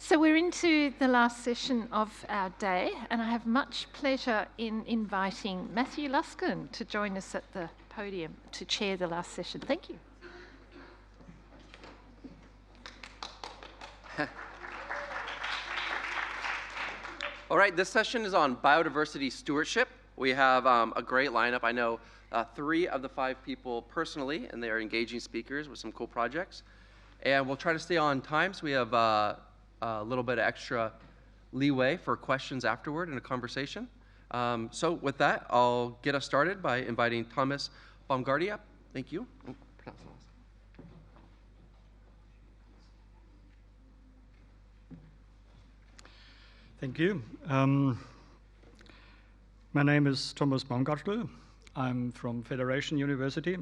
So we're into the last session of our day, and I have much pleasure in inviting Matthew Luskin to join us at the podium to chair the last session. Thank you. All right, this session is on biodiversity stewardship. We have a great lineup. I know 3 of the 5 people personally, and they are engaging speakers with some cool projects. And we'll try to stay on time, so we have a little bit of extra leeway for questions afterward in a conversation. So with that, I'll get us started by inviting Thomas Baumgartl. Thank you. Thank you. My name is Thomas Baumgartl. I'm from Federation University.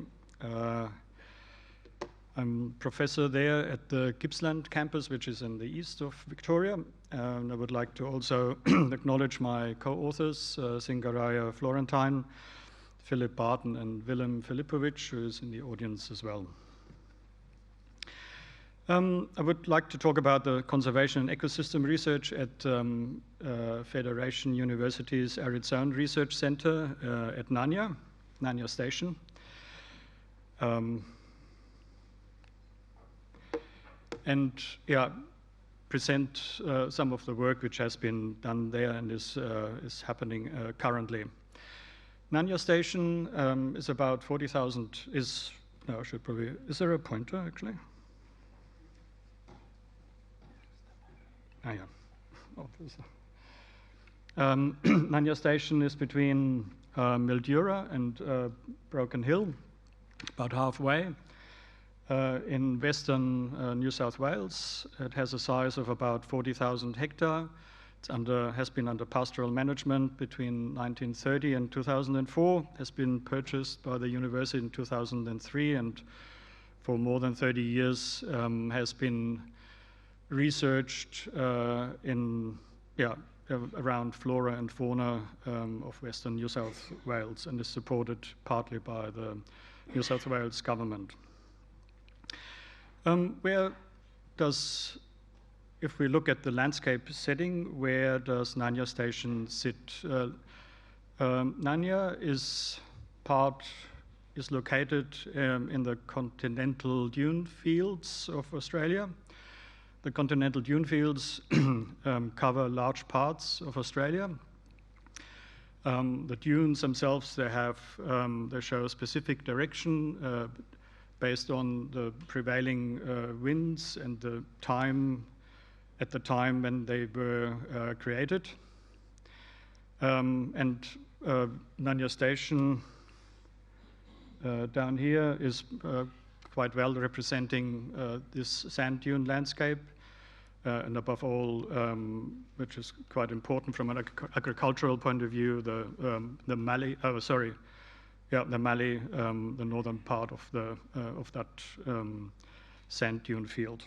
I'm professor there at the Gippsland campus, which is in the east of Victoria. And I would like to also acknowledge my co-authors, Singaraya Florentine, Philip Barton, and Willem Filipovic, who is in the audience as well. I would like to talk about the conservation and ecosystem research at Federation University's Arid Zone Research Center at Nanya Station. And present some of the work which has been done there and is happening currently. Nanya Station is about 40,000, is there a pointer actually? Ah, yeah. Nanya Station is between Mildura and Broken Hill, about halfway. In western New South Wales, it has a size of about 40,000 hectares. It has been under pastoral management between 1930 and 2004, has been purchased by the university in 2003, and for more than 30 years has been researched around flora and fauna of western New South Wales, and is supported partly by the New South Wales government. If we look at the landscape setting, where does Nanya Station sit? Nanya is located in the continental dune fields of Australia. The continental dune fields cover large parts of Australia. The dunes themselves, they show a specific direction based on the prevailing winds and the time when they were created. And Nanya Station down here is quite well representing this sand dune landscape, and above all, which is quite important from an agricultural point of view, the Mallee, the northern part of that sand dune field.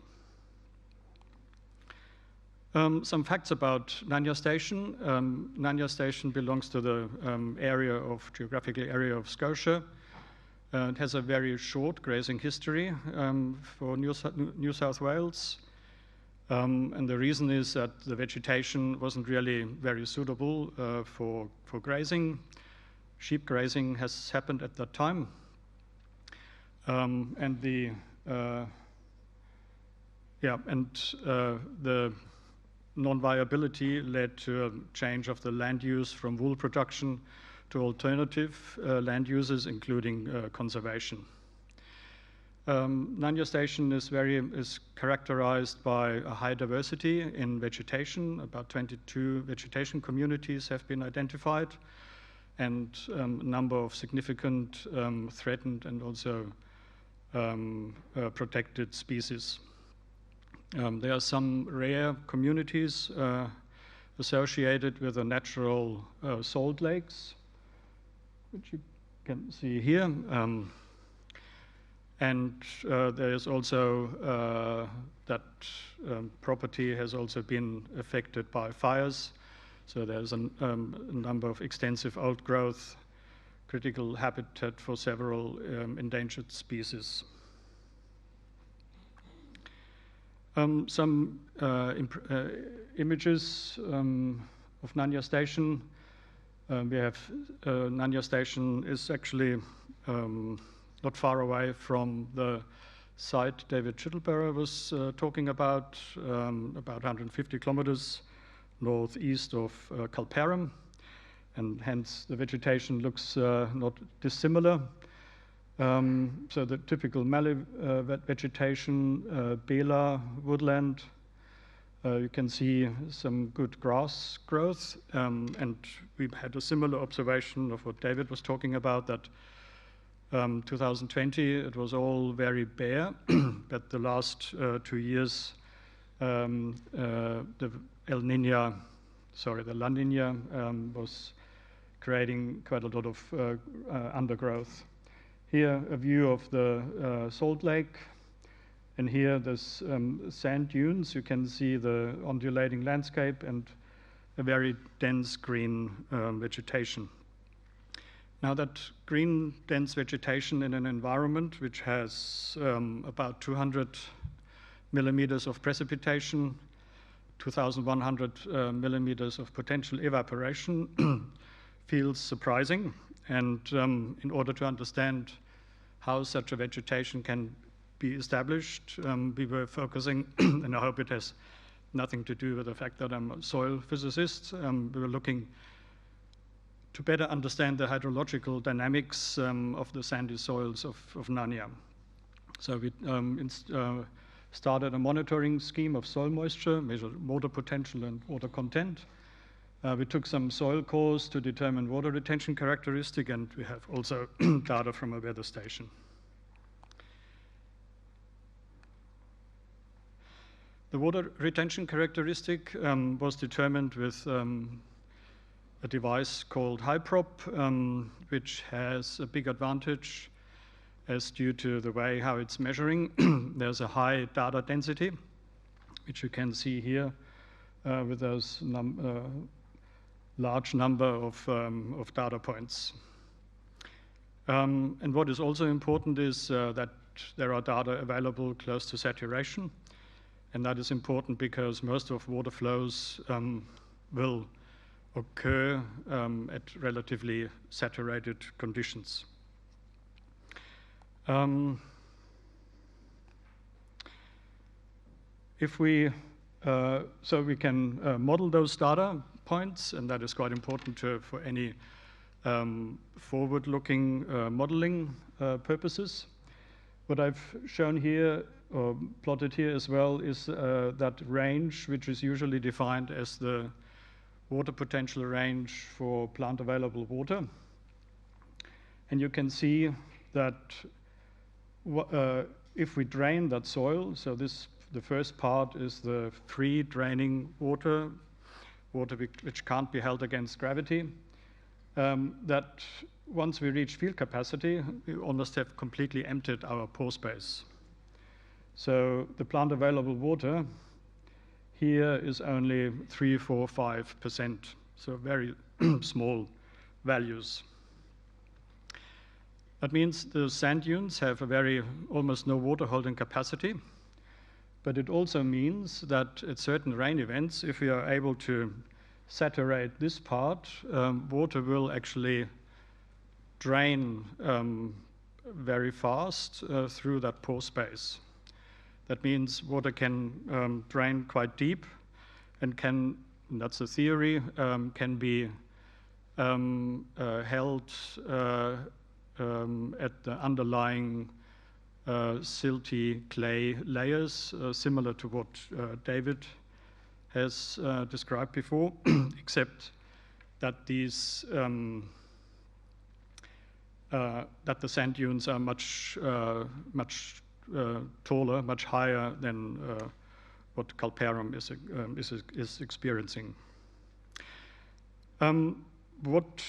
Some facts about Nanya Station. Nanya Station belongs to the geographical area of Scotia. It has a very short grazing history for New South Wales. And the reason is that the vegetation wasn't really very suitable for grazing. Sheep grazing has happened at that time. And the non-viability led to a change of the land use from wool production to alternative land uses, including conservation. Nanya Station is characterized by a high diversity in vegetation. About 22 vegetation communities have been identified, and a number of significant threatened and also protected species. There are some rare communities associated with the natural salt lakes, which you can see here. And there is also that property has also been affected by fires. So there's a number of extensive old growth, critical habitat for several endangered species. Some images of Nanya Station. We have Nanya Station is actually not far away from the site David Chittlebarrow was talking about 150 kilometers northeast of Kalparam, and hence the vegetation looks not dissimilar. So the typical mallee vegetation, Bela woodland. You can see some good grass growth, and we've had a similar observation of what David was talking about, that 2020 it was all very bare, but the last 2 years the La Nina was creating quite a lot of undergrowth. Here, a view of the Salt Lake, and here there's sand dunes. You can see the undulating landscape and a very dense green vegetation. Now that green, dense vegetation in an environment which has about 200 millimeters of precipitation, 2,100 millimeters of potential evaporation feels surprising. And in order to understand how such a vegetation can be established, we were focusing, and I hope it has nothing to do with the fact that I'm a soil physicist, we were looking to better understand the hydrological dynamics of the sandy soils of Nanya. So we started a monitoring scheme of soil moisture, measured water potential and water content. We took some soil cores to determine water retention characteristic, and we have also data from a weather station. The water retention characteristic was determined with a device called HyProp, which has a big advantage as due to the way how it's measuring. There's a high data density, which you can see here with those large number of data points. And what is also important is that there are data available close to saturation. And that is important because most of water flows will occur at relatively saturated conditions. If we, so we can model those data points, and that is quite important for any forward-looking modeling purposes. What I've shown here, or plotted here as well, is that range, which is usually defined as the water potential range for plant available water. And you can see that if we drain that soil, so the first part is the free draining water which can't be held against gravity, that once we reach field capacity, we almost have completely emptied our pore space. So the plant available water here is only 3, 4, 5%, so very small values. That means the sand dunes have almost no water holding capacity, but it also means that at certain rain events, if we are able to saturate this part, water will actually drain very fast through that pore space. That means water can drain quite deep and can, and that's the theory, can be held at the underlying silty clay layers, similar to what David has described before, except that these that the sand dunes are much taller, much higher than what Kalparam is experiencing. What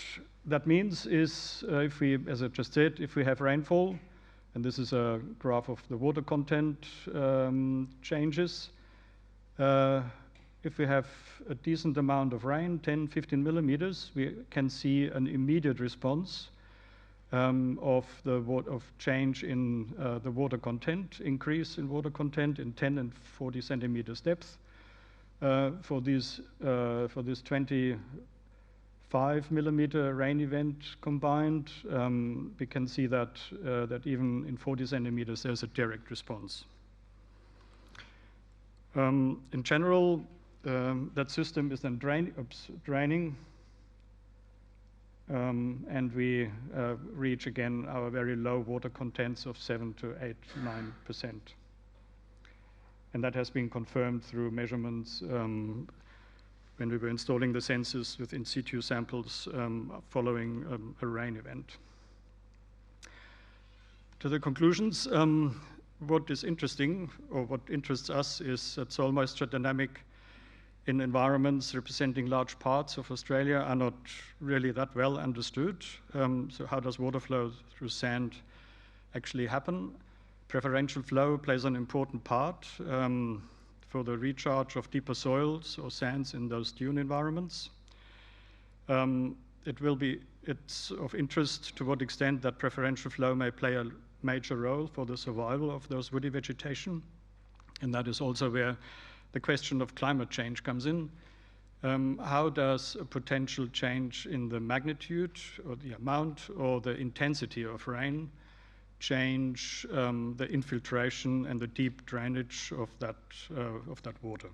that means is, if we, as I just said, if we have rainfall, and this is a graph of the water content changes, if we have a decent amount of rain, 10, 15 millimeters, we can see an immediate response of change in the water content, increase in water content in 10 and 40 centimeters depth. For this 25 millimeter rain event combined, we can see that even in 40 centimeters there's a direct response. In general, that system is then draining, and we reach again our very low water contents of 7 to 8, 9%. And that has been confirmed through measurements when we were installing the sensors with in situ samples following a rain event. To the conclusions, what is interesting, or what interests us, is that soil moisture dynamic in environments representing large parts of Australia are not really that well understood. So how does water flow through sand actually happen? Preferential flow plays an important part for the recharge of deeper soils or sands in those dune environments. It's of interest to what extent that preferential flow may play a major role for the survival of those woody vegetation. And that is also where the question of climate change comes in. How does a potential change in the magnitude or the amount or the intensity of rain change the infiltration and the deep drainage of that water?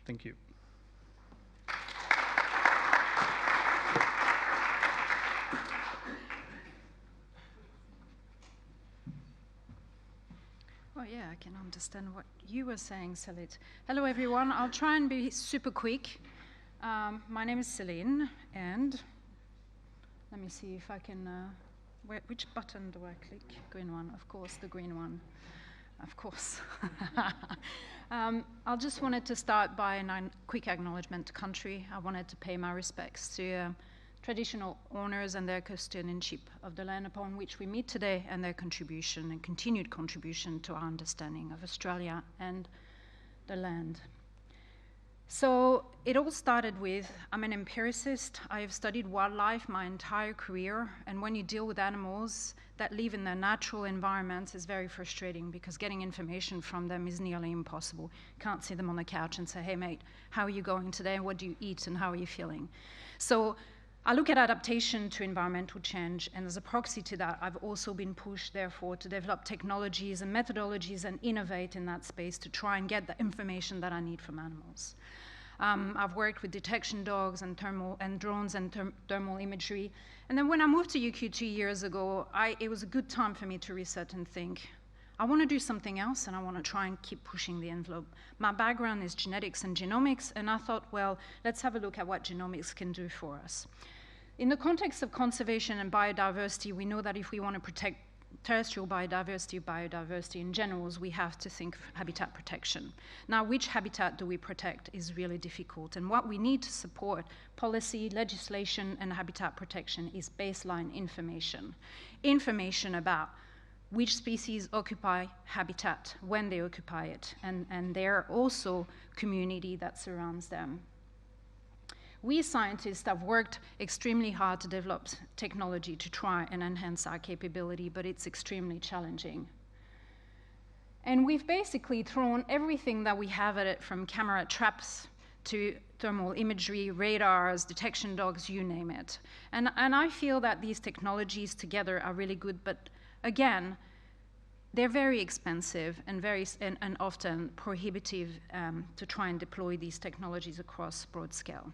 Thank you. Oh yeah, I can understand what you were saying, Salit. Hello everyone, I'll try and be super quick. My name is Celine, and let me see if I can, which button do I click? Green one, of course, the green one, of course. I just wanted to start by a quick acknowledgement to country. I wanted to pay my respects to traditional owners and their custodianship of the land upon which we meet today, and their contribution and continued contribution to our understanding of Australia and the land. So it all started with, I'm an empiricist. I have studied wildlife my entire career, and when you deal with animals that live in their natural environments, it's very frustrating because getting information from them is nearly impossible. You can't see them on the couch and say, hey mate, how are you going today? What do you eat and how are you feeling? So I look at adaptation to environmental change, and as a proxy to that, I've also been pushed, therefore, to develop technologies and methodologies and innovate in that space to try and get the information that I need from animals. I've worked with detection dogs and drones and thermal imagery. And then when I moved to UQ 2 years ago, it was a good time for me to reset and think, I want to do something else, and I want to try and keep pushing the envelope. My background is genetics and genomics, and I thought, well, let's have a look at what genomics can do for us. In the context of conservation and biodiversity, we know that if we want to protect terrestrial biodiversity in general, we have to think habitat protection. Now, which habitat do we protect is really difficult, and what we need to support policy, legislation, and habitat protection is baseline information. Information about which species occupy habitat, when they occupy it, and their also community that surrounds them. We scientists have worked extremely hard to develop technology to try and enhance our capability, but it's extremely challenging. And we've basically thrown everything that we have at it, from camera traps to thermal imagery, radars, detection dogs, you name it. And I feel that these technologies together are really good, but again, they're very expensive and often prohibitive to try and deploy these technologies across broad scale.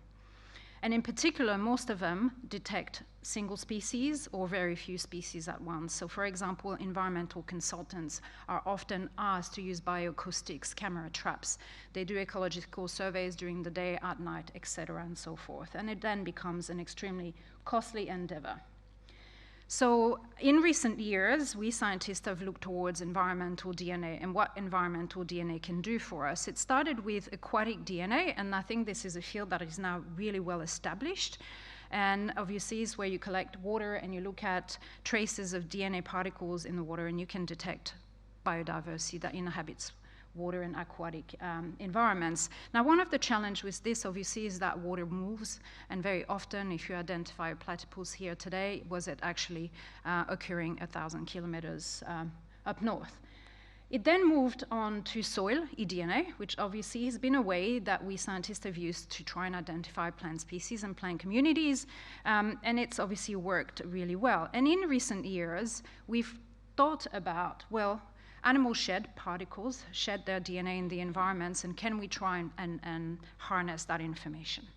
And in particular, most of them detect single species or very few species at once. So for example, environmental consultants are often asked to use bioacoustics, camera traps. They do ecological surveys during the day, at night, etc., and so forth. And it then becomes an extremely costly endeavor. So in recent years, we scientists have looked towards environmental DNA and what environmental DNA can do for us. It started with aquatic DNA, and I think this is a field that is now really well established. And obviously is where you collect water and you look at traces of DNA particles in the water, and you can detect biodiversity that inhabits water and aquatic environments. Now, one of the challenges with this, obviously, is that water moves, and very often, if you identify a platypus here today, was it actually occurring 1,000 kilometers up north? It then moved on to soil, eDNA, which obviously has been a way that we scientists have used to try and identify plant species and plant communities, and it's obviously worked really well. And in recent years, we've thought about, well, animals shed particles, shed their DNA in the environments, and can we try and harness that information?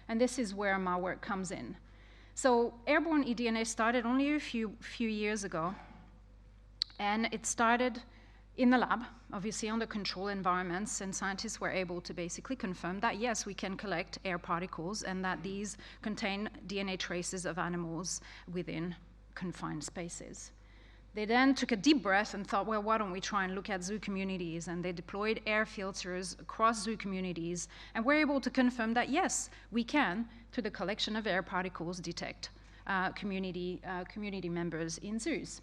And this is where my work comes in. So airborne eDNA started only a few years ago, and it started in the lab, obviously under controlled environments, and scientists were able to basically confirm that, yes, we can collect air particles and that these contain DNA traces of animals within confined spaces. They then took a deep breath and thought, well, why don't we try and look at zoo communities? And they deployed air filters across zoo communities and were able to confirm that, yes, we can, through the collection of air particles, detect community members in zoos.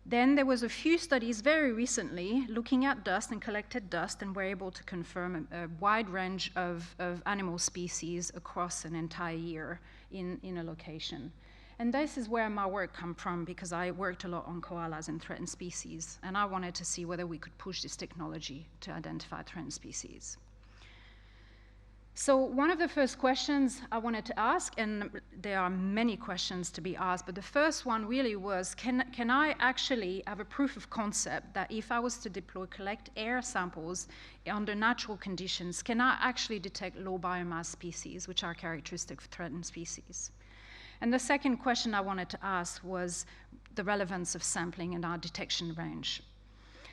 Then there was a few studies very recently looking at dust and collected dust, and were able to confirm a wide range of animal species across an entire year in a location. And this is where my work comes from, because I worked a lot on koalas and threatened species, and I wanted to see whether we could push this technology to identify threatened species. So one of the first questions I wanted to ask, and there are many questions to be asked, but the first one really was, can I actually have a proof of concept that if I was to collect air samples under natural conditions, can I actually detect low biomass species, which are characteristic of threatened species? And the second question I wanted to ask was the relevance of sampling in our detection range.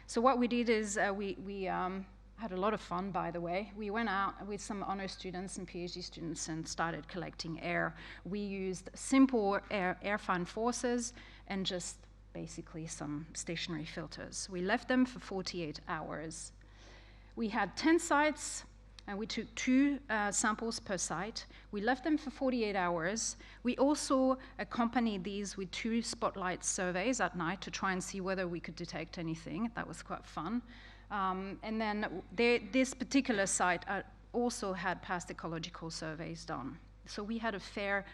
So what we did is we had a lot of fun, by the way. We went out with some honor students and PhD students and started collecting air. We used simple air fan forces and just basically some stationary filters. We left them for 48 hours. We had 10 sites, and we took 2 samples per site. We left them for 48 hours. We also accompanied these with 2 spotlight surveys at night to try and see whether we could detect anything. That was quite fun. And then this particular site also had past ecological surveys done. So we had a fair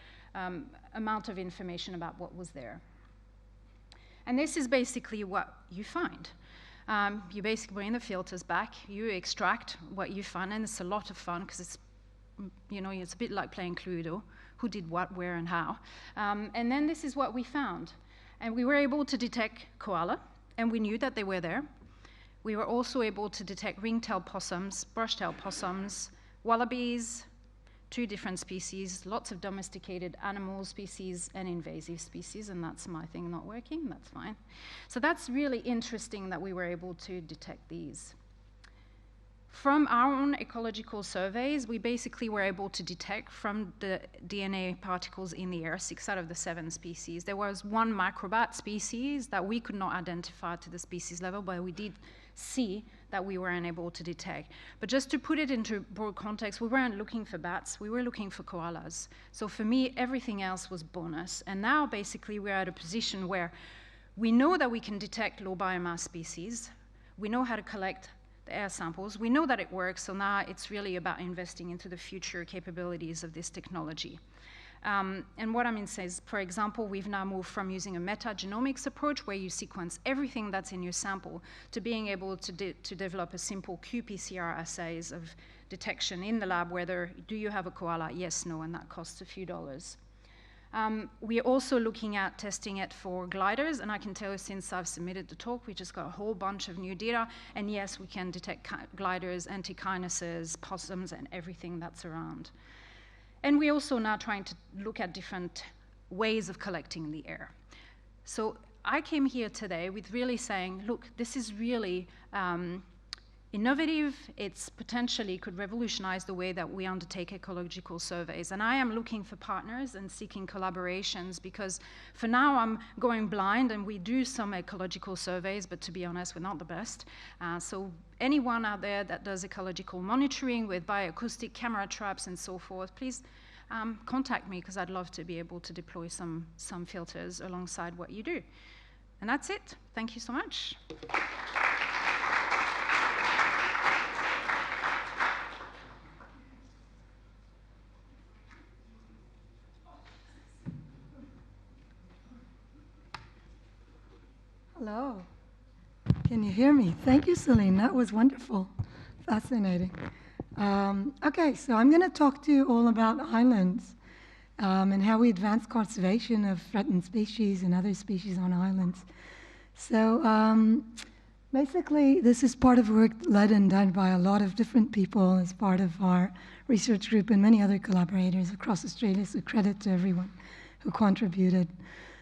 amount of information about what was there. And this is basically what you find. You basically bring the filters back, you extract what you find, and it's a lot of fun because it's, it's a bit like playing Cluedo, who did what, where, and how. And then this is what we found. And we were able to detect koala, and we knew that they were there. We were also able to detect ring-tailed possums, brush-tailed possums, wallabies, 2 different species, lots of domesticated animal species and invasive species, and that's my thing not working, that's fine. So that's really interesting that we were able to detect these. From our own ecological surveys, we basically were able to detect from the DNA particles in the air 6 out of the 7 species. There was 1 Microbat species that we could not identify to the species level, but we did see that we were unable to detect. But just to put it into broad context, we weren't looking for bats, we were looking for koalas. So for me, everything else was bonus. And now basically we're at a position where we know that we can detect low biomass species, we know how to collect the air samples, we know that it works, so now it's really about investing into the future capabilities of this technology. And what I mean is, for example, we've now moved from using a metagenomics approach where you sequence everything that's in your sample to being able to develop a simple qPCR assays of detection in the lab, whether do you have a koala, yes, no, and that costs a few dollars. We are also looking at testing it for gliders, and I can tell you since I've submitted the talk, we just got a whole bunch of new data, and yes, we can detect gliders, antechinases, possums, and everything that's around. And we're also now trying to look at different ways of collecting the air. So I came here today with really saying, look, this is really innovative. It's potentially could revolutionize the way that we undertake ecological surveys. And I am looking for partners and seeking collaborations because for now I'm going blind and we do some ecological surveys, but to be honest, we're not the best. So anyone out there that does ecological monitoring with bioacoustic camera traps and so forth, please contact me because I'd love to be able to deploy some filters alongside what you do. And that's it. Thank you so much. Hello. Can you hear me? Thank you, Celine. That was wonderful. Fascinating. Okay, so I'm going to talk to you all about islands and how we advance conservation of threatened species and other species on islands. So basically, this is part of work led and done by a lot of different people as part of our research group and many other collaborators across Australia, so credit to everyone who contributed.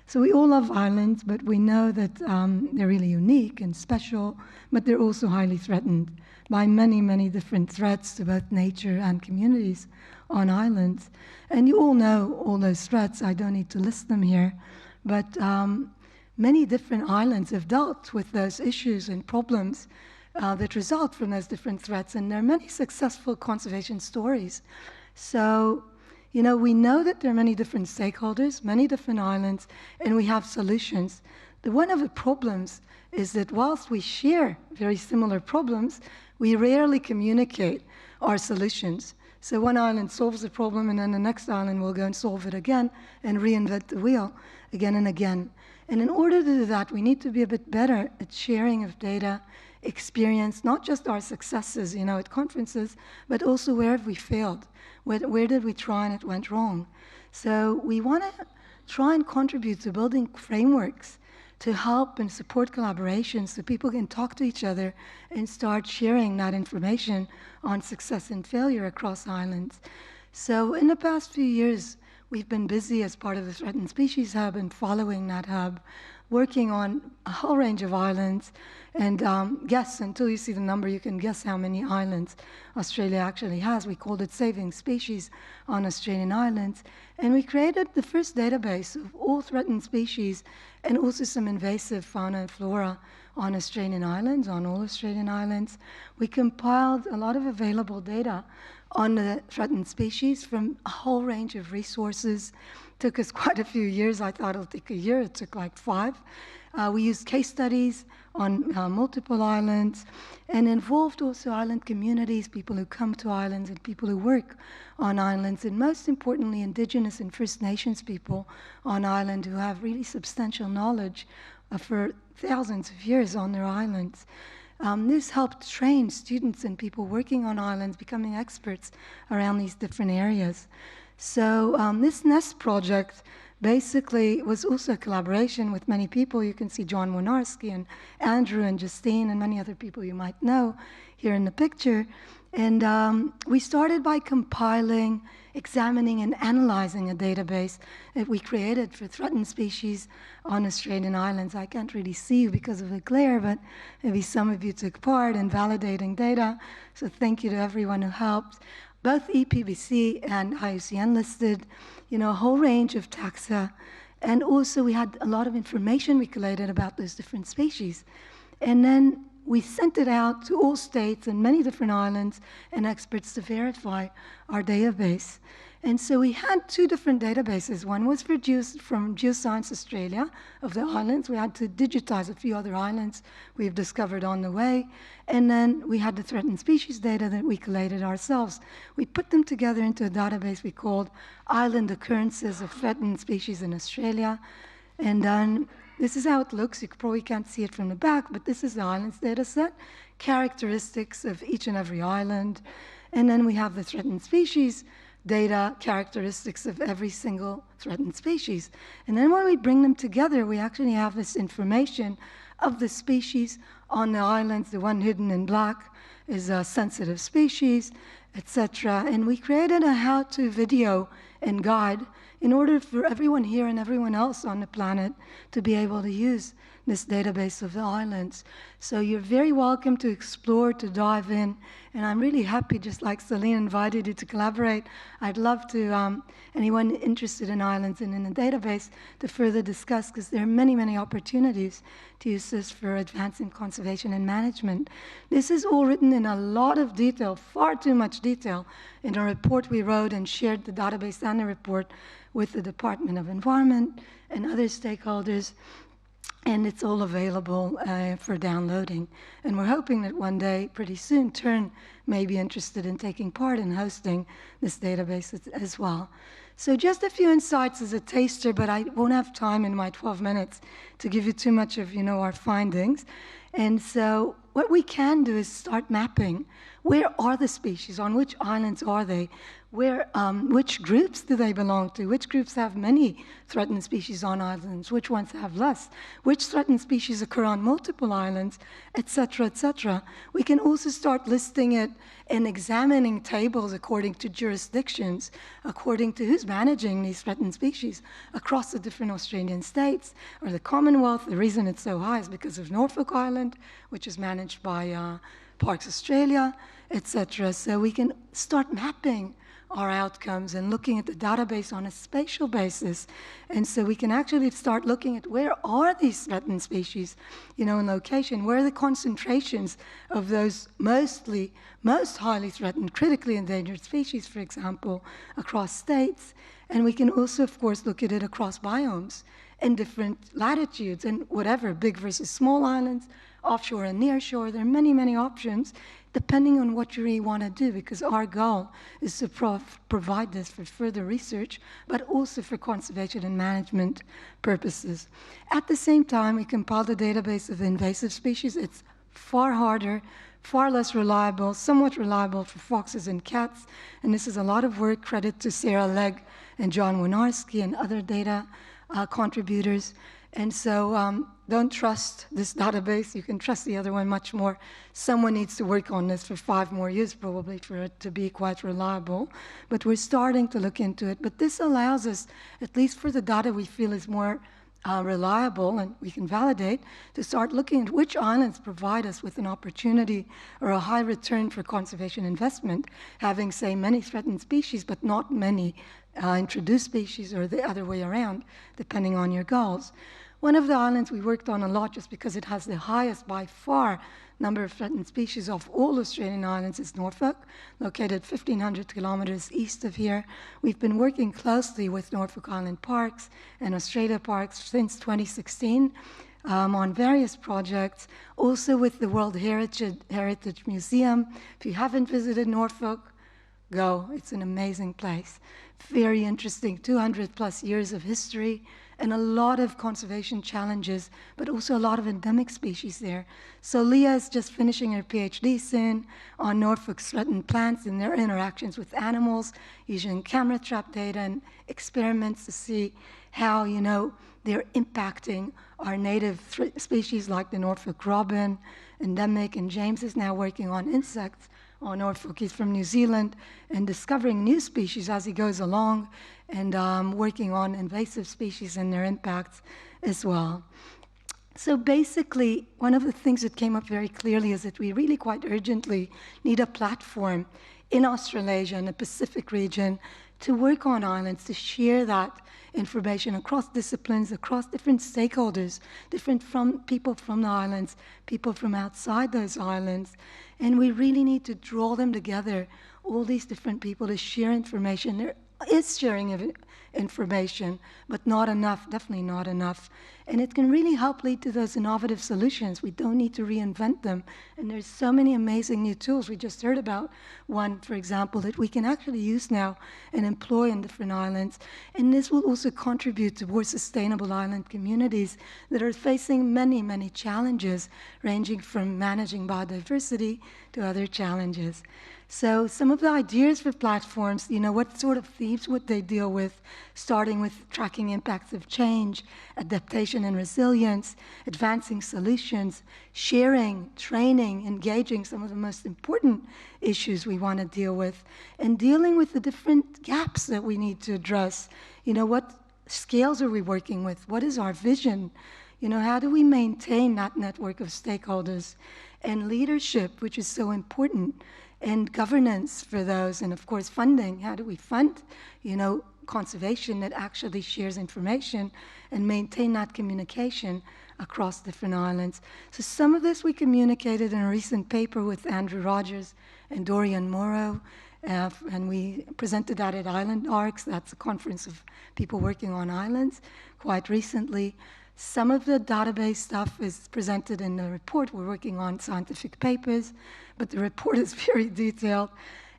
So we all love islands, but we know that they're really unique and special, but they're also highly threatened by many, many different threats to both nature and communities on islands. And you all know all those threats. I don't need to list them here. But many different islands have dealt with those issues and problems that result from those different threats. And there are many successful conservation stories. So, you know, we know that there are many different stakeholders, many different islands, and we have solutions. One of the problems is that whilst we share very similar problems, we rarely communicate our solutions. So one island solves a problem, and then the next island will go and solve it again and reinvent the wheel again and again. And in order to do that, we need to be a bit better at sharing of data, experience, not just our successes, you know, at conferences, but also where have we failed? Where did we try and it went wrong? So we want to try and contribute to building frameworks to help and support collaboration so people can talk to each other and start sharing that information on success and failure across islands. So in the past few years, we've been busy as part of the Threatened Species Hub and following that hub, working on a whole range of islands. And guess, until you see the number, you can guess how many islands Australia actually has. We called it Saving Species on Australian Islands. And we created the first database of all threatened species and also some invasive fauna and flora on Australian islands, on all Australian islands. We compiled a lot of available data on the threatened species from a whole range of resources. Took us quite a few years. I thought it'll take a year. It took like 5. We used case studies on multiple islands and involved also island communities, people who come to islands and people who work on islands, and most importantly, Indigenous and First Nations people on island who have really substantial knowledge for thousands of years on their islands. This helped train students and people working on islands, becoming experts around these different areas. So this NEST project basically was also a collaboration with many people. You can see John Wynarski and Andrew and Justine and many other people you might know here in the picture. And we started by compiling, examining, and analyzing a database that we created for threatened species on Australian islands. I can't really see you because of the glare, but maybe some of you took part in validating data. So thank you to everyone who helped. Both EPBC and IUCN listed, you know, a whole range of taxa. And also we had a lot of information we collated about those different species. And then we sent it out to all states and many different islands and experts to verify our database. And so we had 2 different databases. One was from Geoscience Australia of the islands. We had to digitize a few other islands we've discovered on the way. And then we had the threatened species data that we collated ourselves. We put them together into a database we called Island Occurrences of Threatened Species in Australia. And then this is how it looks. You probably can't see it from the back, but this is the islands data set, characteristics of each and every island. And then we have the threatened species data, characteristics of every single threatened species. And then when we bring them together, we actually have this information of the species on the islands. The one hidden in black is a sensitive species, etc. And we created a how-to video and guide in order for everyone here and everyone else on the planet to be able to use this database of the islands. So you're very welcome to explore, to dive in, and I'm really happy, just like Celine invited you to collaborate, I'd love to, anyone interested in islands and in the database, to further discuss, because there are many, many opportunities to use this for advancing conservation and management. This is all written in a lot of detail, far too much detail, in a report we wrote and shared the database and the report with the Department of Environment and other stakeholders. and it's all available for downloading. And we're hoping that one day, pretty soon, TERN may be interested in taking part in hosting this database as well. So just a few insights as a taster, but I won't have time in my 12 minutes to give you too much of our findings. And so what we can do is start mapping. Where are the species? On which islands are they? Which groups do they belong to? Which groups have many threatened species on islands? Which ones have less? Which threatened species occur on multiple islands, et cetera, et cetera. We can also start listing it and examining tables according to jurisdictions, according to who's managing these threatened species across the different Australian states or the Commonwealth. The reason it's so high is because of Norfolk Island, which is managed by Parks Australia, et cetera. So we can start mapping our outcomes and looking at the database on a spatial basis. And so we can actually start looking at where are these threatened species, in location, where are the concentrations of those most highly threatened, critically endangered species, for example, across states. And we can also, of course, look at it across biomes and different latitudes and whatever, big versus small islands, offshore and nearshore. There are many, many options, depending on what you really want to do, because our goal is to provide this for further research, but also for conservation and management purposes. At the same time, we compiled a database of invasive species. It's far harder, far less reliable, somewhat reliable for foxes and cats, and this is a lot of work, credit to Sarah Legg and John Winarski and other data contributors. And so don't trust this database. You can trust the other one much more. Someone needs to work on this for 5 more years probably for it to be quite reliable. But we're starting to look into it. But this allows us, at least for the data we feel is more reliable and we can validate, to start looking at which islands provide us with an opportunity or a high return for conservation investment, having, say, many threatened species but not many introduced species, or the other way around, depending on your goals. One of the islands we worked on a lot, just because it has the highest by far number of threatened species of all Australian islands, is Norfolk, located 1,500 kilometers east of here. We've been working closely with Norfolk Island Parks and Australia Parks since 2016 on various projects, also with the World Heritage Museum. If you haven't visited Norfolk, go. It's an amazing place. Very interesting, 200 plus years of history, and a lot of conservation challenges, but also a lot of endemic species there. So Leah is just finishing her PhD soon on Norfolk's threatened plants and their interactions with animals, using camera trap data and experiments to see how, they're impacting our native species like the Norfolk robin, endemic, and James is now working on insects on Norfolk. He's from New Zealand and discovering new species as he goes along, and working on invasive species and their impacts as well. So basically, one of the things that came up very clearly is that we really quite urgently need a platform in Australasia and the Pacific region to work on islands, to share that information across disciplines, across different stakeholders, people from the islands, people from outside those islands. And we really need to draw them together, all these different people, to share information. There is sharing of information, but not enough, definitely not enough. And it can really help lead to those innovative solutions. We don't need to reinvent them. And there's so many amazing new tools. We just heard about one, for example, that we can actually use now and employ in different islands. And this will also contribute to more sustainable island communities that are facing many, many challenges, ranging from managing biodiversity to other challenges. So some of the ideas for platforms, what sort of themes would they deal with, starting with tracking impacts of change, adaptation and resilience, advancing solutions, sharing, training, engaging some of the most important issues we want to deal with, and dealing with the different gaps that we need to address. What scales are we working with? What is our vision? How do we maintain that network of stakeholders? And leadership, which is so important, and governance for those, and of course funding. How do we fund, conservation that actually shares information and maintain that communication across different islands? So some of this we communicated in a recent paper with Andrew Rogers and Dorian Morrow, and we presented that at Island Arcs. That's a conference of people working on islands quite recently. Some of the database stuff is presented in the report. We're working on scientific papers, but the report is very detailed.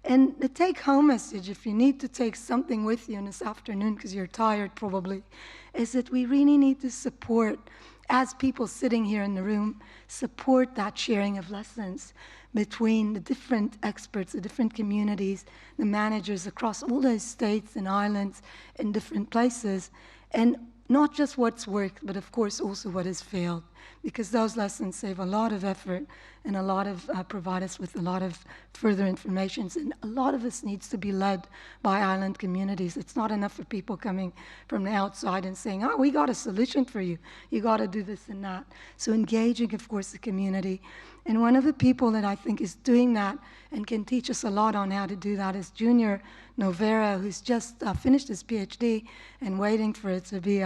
And the take-home message, if you need to take something with you in this afternoon because you're tired probably, is that we really need to support, as people sitting here in the room, support that sharing of lessons between the different experts, the different communities, the managers across all those states and islands in different places, and not just what's worked, but of course also what has failed, because those lessons save a lot of effort and a lot of provide us with a lot of further information. And a lot of us needs to be led by island communities. It's not enough for people coming from the outside and saying, oh, we got a solution for you. You got to do this and that. So engaging, of course, the community. And one of the people that I think is doing that and can teach us a lot on how to do that is Junior Novera, who's just finished his PhD and waiting for it to be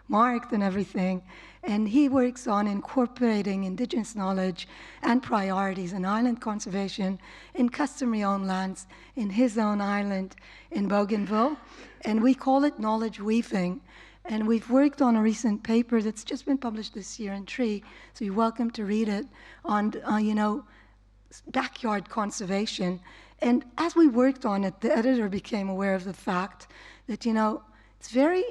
marked and everything. And he works on incorporating indigenous knowledge and priorities in island conservation in customary-owned lands in his own island in Bougainville. And we call it knowledge weaving. And we've worked on a recent paper that's just been published this year in TREE, so you're welcome to read it, on, backyard conservation. And as we worked on it, the editor became aware of the fact that, it's very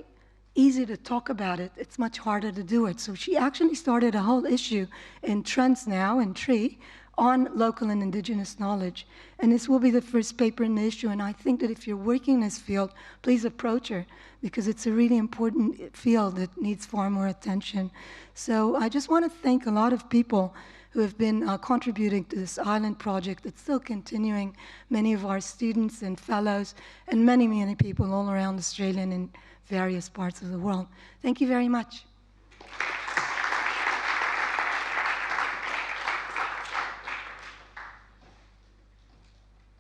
easy to talk about it. It's much harder to do it. So she actually started a whole issue in Trends Now, in TREE, on local and indigenous knowledge. And this will be the first paper in the issue. And I think that if you're working in this field, please approach her, because it's a really important field that needs far more attention. So I just want to thank a lot of people who have been contributing to this island project that's still continuing, many of our students and fellows, and many, many people all around Australia and in various parts of the world. Thank you very much.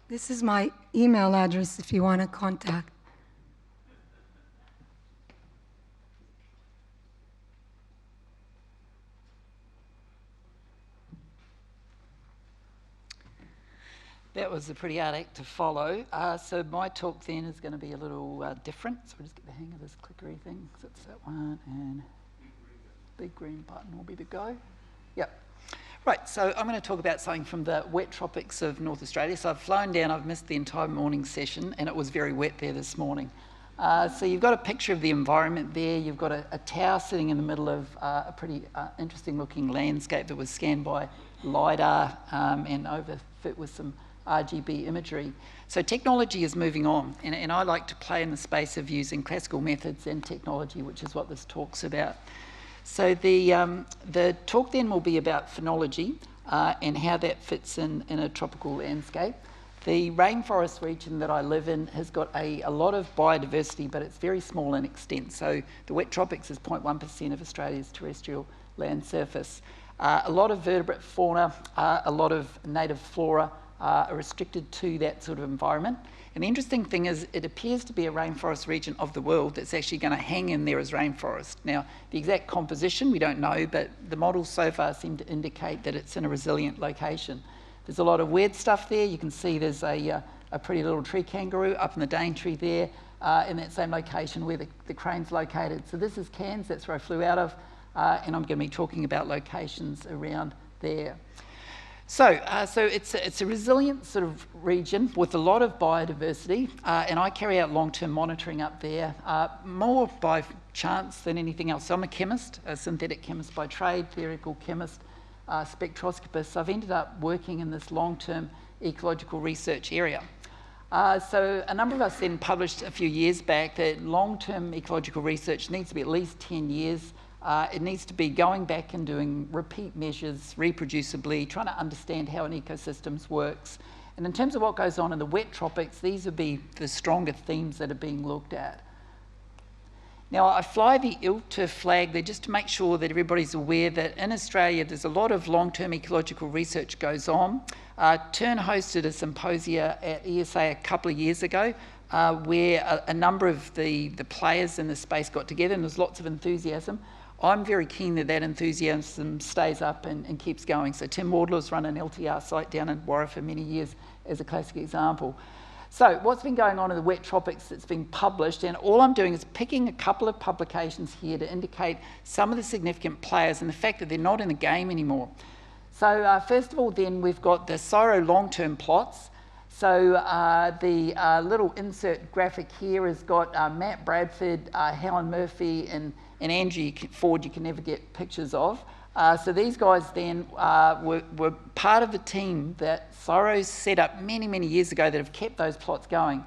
This is my email address if you want to contact. That was a pretty hard act to follow. So my talk then is going to be a little different. So we'll just get the hang of this clickery thing. So it's that one, and big green button will be the go. Yep. Right, so I'm going to talk about something from the wet tropics of North Australia. So I've flown down, I've missed the entire morning session, and it was very wet there this morning. So you've got a picture of the environment there. You've got a tower sitting in the middle of a pretty interesting looking landscape that was scanned by LiDAR and overfit with some RGB imagery. So technology is moving on, and I like to play in the space of using classical methods and technology, which is what this talk's about. So the talk then will be about phenology and how that fits in a tropical landscape. The rainforest region that I live in has got a lot of biodiversity, but it's very small in extent. So the wet tropics is 0.1% of Australia's terrestrial land surface. A lot of vertebrate fauna, a lot of native flora are restricted to that sort of environment. And the interesting thing is it appears to be a rainforest region of the world that's actually going to hang in there as rainforest. Now, the exact composition, we don't know, but the models so far seem to indicate that it's in a resilient location. There's a lot of weird stuff there. You can see there's a pretty little tree kangaroo up in the Daintree there in that same location where the crane's located. So this is Cairns, that's where I flew out of, and I'm going to be talking about locations around there. So it's a resilient sort of region with a lot of biodiversity, and I carry out long-term monitoring up there, more by chance than anything else. So I'm a chemist, a synthetic chemist by trade, theoretical chemist, spectroscopist. So I've ended up working in this long-term ecological research area. So a number of us then published a few years back that long-term ecological research needs to be at least 10 years. It needs to be going back and doing repeat measures reproducibly, trying to understand how an ecosystem works. And in terms of what goes on in the wet tropics, these would be the stronger themes that are being looked at. Now, I fly the ILTER flag there just to make sure that everybody's aware that in Australia there's a lot of long-term ecological research goes on. TERN hosted a symposia at ESA a couple of years ago where a number of the players in the space got together, and there's lots of enthusiasm. I'm very keen that enthusiasm stays up and keeps going. So Tim Wardlow's run an LTER site down in Warra for many years as a classic example. So what's been going on in the wet tropics that's been published, and all I'm doing is picking a couple of publications here to indicate some of the significant players and the fact that they're not in the game anymore. So first of all then, we've got the CSIRO long-term plots. So the little insert graphic here has got Matt Bradford, Helen Murphy, and Angie Ford you can never get pictures of. So these guys then were part of the team that CSIRO set up many, many years ago that have kept those plots going.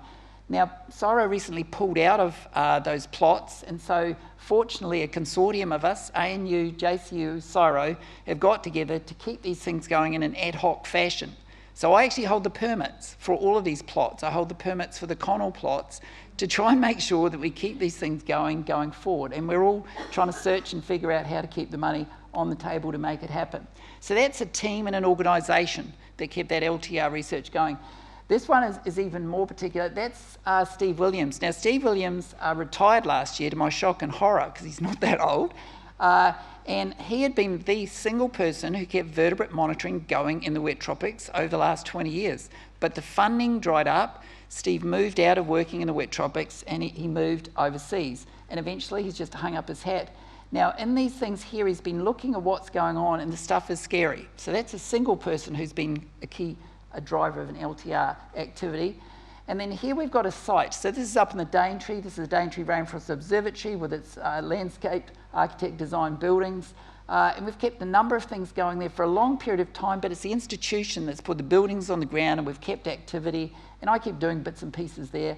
Now, CSIRO recently pulled out of those plots, and so fortunately a consortium of us, ANU, JCU, CSIRO, have got together to keep these things going in an ad hoc fashion. So I actually hold the permits for all of these plots. I hold the permits for the Connell plots to try and make sure that we keep these things going forward. And we're all trying to search and figure out how to keep the money on the table to make it happen. So that's a team and an organisation that kept that LTER research going. This one is even more particular. That's Steve Williams. Now, Steve Williams retired last year, to my shock and horror, because he's not that old. And he had been the single person who kept vertebrate monitoring going in the wet tropics over the last 20 years. But the funding dried up. Steve moved out of working in the wet tropics and he moved overseas. And eventually he's just hung up his hat. Now, in these things here, he's been looking at what's going on, and the stuff is scary. So that's a single person who's been a driver of an LTER activity. And then here we've got a site. So this is up in the Daintree. This is the Daintree Rainforest Observatory with its landscape architect design buildings. And we've kept a number of things going there for a long period of time, but it's the institution that's put the buildings on the ground, and we've kept activity. And I keep doing bits and pieces there.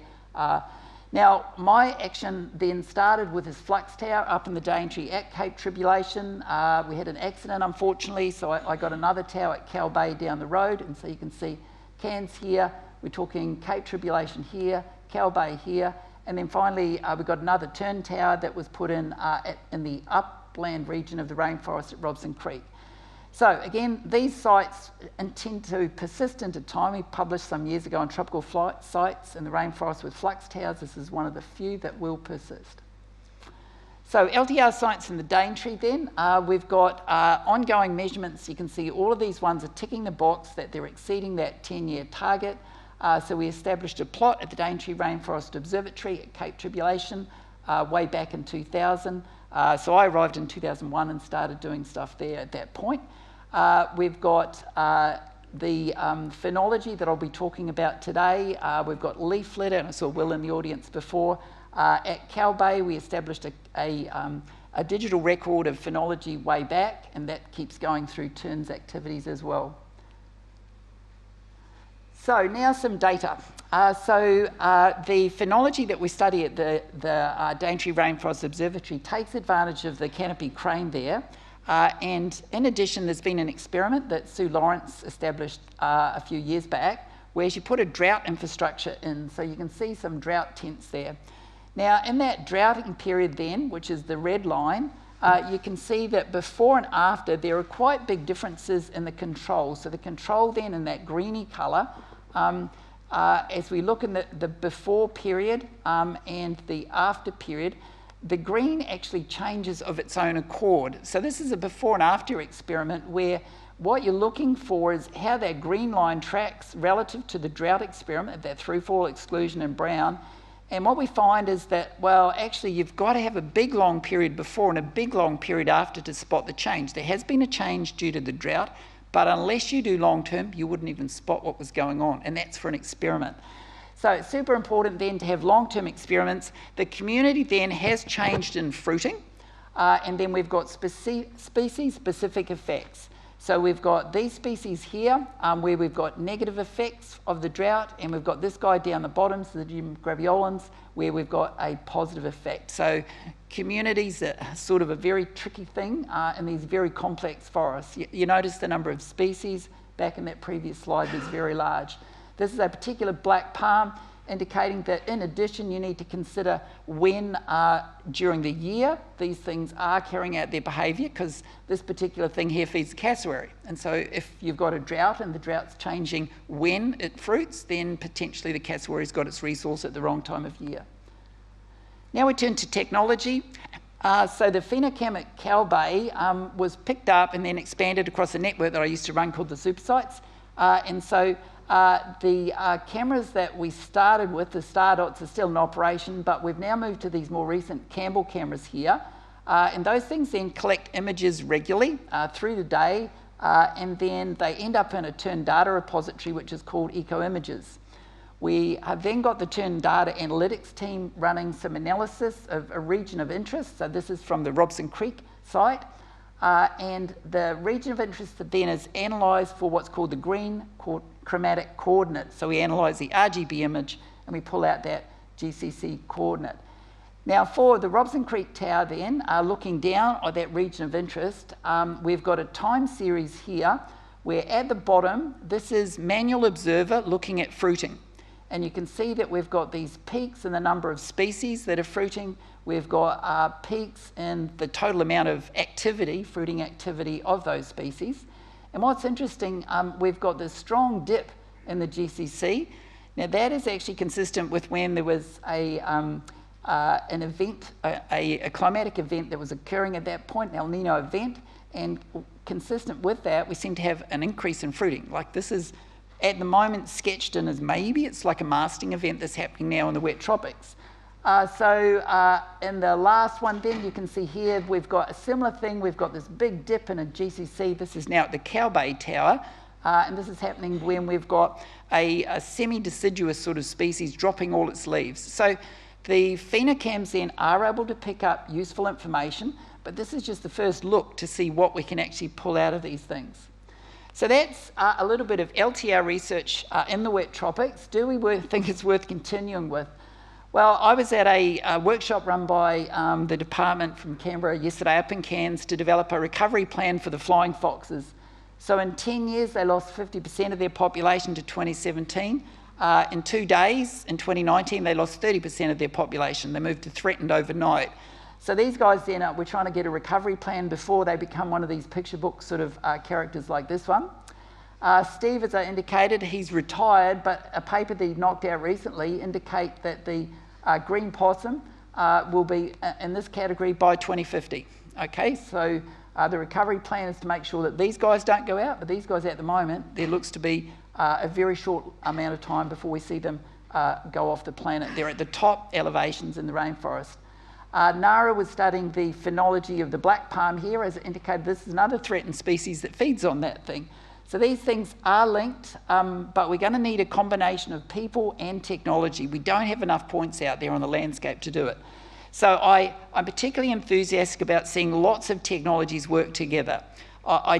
Now, my action then started with this flux tower up in the Daintree at Cape Tribulation. We had an accident, unfortunately, so I got another tower at Cow Bay down the road. And so you can see Cairns here. We're talking Cape Tribulation here, Cow Bay here. And then finally, we got another TERN tower that was put in the upland region of the rainforest at Robson Creek. So again, these sites intend to persist into time. We published some years ago on tropical sites in the rainforest with flux towers. This is one of the few that will persist. So LTER sites in the Daintree then, we've got ongoing measurements. You can see all of these ones are ticking the box that they're exceeding that 10-year target. So we established a plot at the Daintree Rainforest Observatory at Cape Tribulation way back in 2000. So I arrived in 2001 and started doing stuff there at that point. We've got the phenology that I'll be talking about today. We've got leaf litter, and I saw Will in the audience before. At Cow Bay, we established a digital record of phenology way back, and that keeps going through TERN's activities as well. So now some data. The phenology that we study at the Daintree Rainforest Observatory takes advantage of the canopy crane there. And in addition, there's been an experiment that Sue Lawrence established a few years back, where she put a drought infrastructure in. So you can see some drought tents there. Now, in that droughting period then, which is the red line, you can see that before and after, there are quite big differences in the control. So the control then in that greeny colour, as we look in the before period and the after period, the green actually changes of its own accord. So this is a before and after experiment where what you're looking for is how that green line tracks relative to the drought experiment, that through-fall exclusion in brown. And what we find is that, well, actually you've got to have a big long period before and a big long period after to spot the change. There has been a change due to the drought, but unless you do long-term, you wouldn't even spot what was going on, and that's for an experiment. So it's super important then to have long-term experiments. The community then has changed in fruiting, and then we've got species-specific effects. So we've got these species here, where we've got negative effects of the drought, and we've got this guy down the bottom, so the graveolens, where we've got a positive effect. So communities are sort of a very tricky thing in these very complex forests. You notice the number of species back in that previous slide was very large. This is a particular black palm, indicating that in addition you need to consider when during the year these things are carrying out their behaviour, because this particular thing here feeds the cassowary. And so if you've got a drought and the drought's changing when it fruits, then potentially the cassowary's got its resource at the wrong time of year. Now we turn to technology. So the phenocam at Cow Bay was picked up and then expanded across a network that I used to run called the Super Sites. And so The cameras that we started with, the star dots, are still in operation, but we've now moved to these more recent Campbell cameras here. And those things then collect images regularly through the day, and then they end up in a TERN data repository, which is called EcoImages. We have then got the TERN data analytics team running some analysis of a region of interest. So this is from the Robson Creek site. And the region of interest then is analysed for what's called the green chromatic coordinate. So we analyse the RGB image and we pull out that GCC coordinate. Now for the Robson Creek Tower then, looking down at that region of interest, we've got a time series here where at the bottom, this is manual observer looking at fruiting. And you can see that we've got these peaks in the number of species that are fruiting. We've got peaks in the total amount of activity, fruiting activity of those species. And what's interesting, we've got this strong dip in the GCC. Now that is actually consistent with when there was an event, a climatic event that was occurring at that point, an El Nino event, and consistent with that, we seem to have an increase in fruiting. Like this is at the moment sketched in as maybe it's like a masting event that's happening now in the wet tropics. So in the last one then, you can see here, we've got a similar thing. We've got this big dip in a GCC. This is now at the Cow Bay Tower. And this is happening when we've got a semi-deciduous sort of species dropping all its leaves. So the phenocams then are able to pick up useful information, but this is just the first look to see what we can actually pull out of these things. So that's a little bit of LTER research in the wet tropics. Do we think it's worth continuing with? Well, I was at a workshop run by the department from Canberra yesterday up in Cairns to develop a recovery plan for the flying foxes. So in 10 years, they lost 50% of their population to 2017. In 2 days, in 2019, they lost 30% of their population. They moved to threatened overnight. So these guys then, we're trying to get a recovery plan before they become one of these picture book sort of characters like this one. Steve, as I indicated, he's retired, but a paper that he knocked out recently indicate that the green possum will be in this category by 2050. Okay, so the recovery plan is to make sure that these guys don't go out, but these guys at the moment, there looks to be a very short amount of time before we see them go off the planet. They're at the top elevations in the rainforest. Nara was studying the phenology of the black palm here. As indicated, this is another threatened species that feeds on that thing. So these things are linked, but we're going to need a combination of people and technology. We don't have enough points out there on the landscape to do it. So I'm particularly enthusiastic about seeing lots of technologies work together. I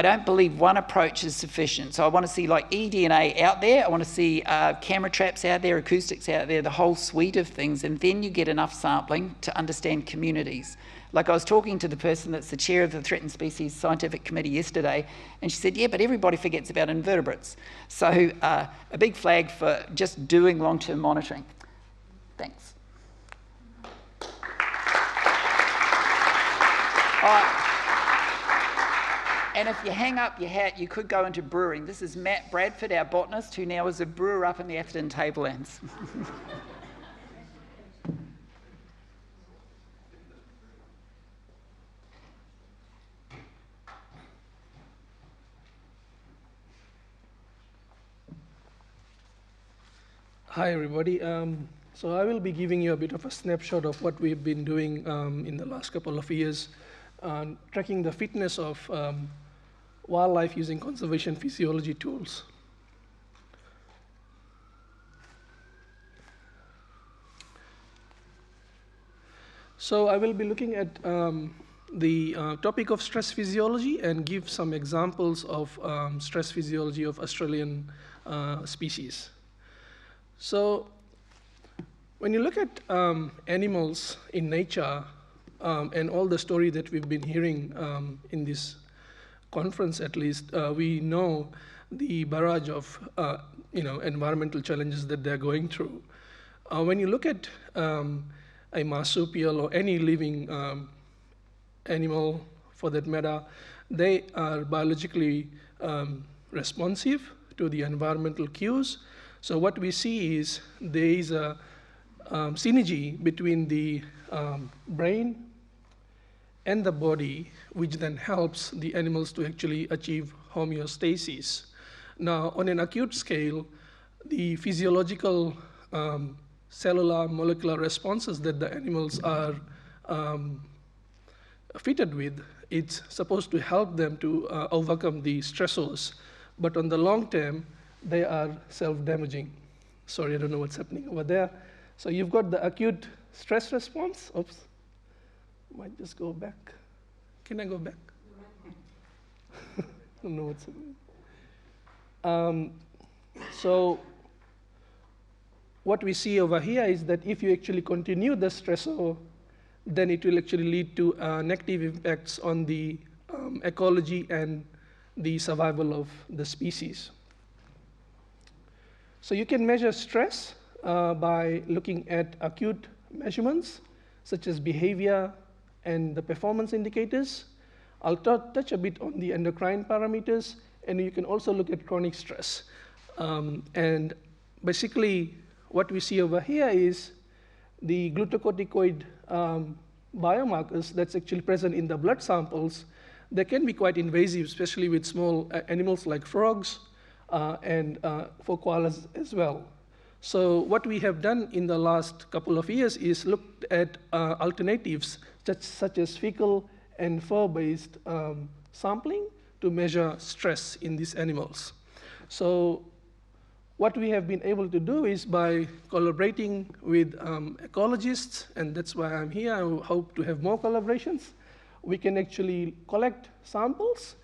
don't believe one approach is sufficient. So I want to see like eDNA out there. I want to see camera traps out there, acoustics out there, the whole suite of things. And then you get enough sampling to understand communities. Like I was talking to the person that's the chair of the Threatened Species Scientific Committee yesterday, and she said, yeah, but everybody forgets about invertebrates. So a big flag for just doing long-term monitoring. Thanks. All right. And if you hang up your hat, you could go into brewing. This is Matt Bradford, our botanist, who now is a brewer up in the Atherton Tablelands. Hi, everybody. So I will be giving you a bit of a snapshot of what we've been doing in the last couple of years, tracking the fitness of wildlife using conservation physiology tools. So I will be looking at the topic of stress physiology and give some examples of stress physiology of Australian species. So when you look at animals in nature and all the story that we've been hearing in this conference, at least, we know the barrage of environmental challenges that they're going through. When you look at a marsupial or any living animal, for that matter, they are biologically responsive to the environmental cues. So what we see is there is a synergy between the brain and the body, which then helps the animals to actually achieve homeostasis. Now, on an acute scale, the physiological cellular molecular responses that the animals are fitted with, it's supposed to help them to overcome the stressors. But on the long term, they are self-damaging. Sorry, I don't know what's happening over there. So you've got the acute stress response. Oops, might just go back. Can I go back? I don't know what's happening. So what we see over here is that if you actually continue the stressor, then it will actually lead to negative impacts on the ecology and the survival of the species. So you can measure stress by looking at acute measurements, such as behavior and the performance indicators. I'll touch a bit on the endocrine parameters, and you can also look at chronic stress. And basically, what we see over here is the glucocorticoid biomarkers that's actually present in the blood samples. They can be quite invasive, especially with small animals like frogs and for koalas as well. So what we have done in the last couple of years is looked at alternatives such as fecal and fur-based sampling to measure stress in these animals. So what we have been able to do is by collaborating with ecologists, and that's why I'm here, I hope to have more collaborations, we can actually collect samples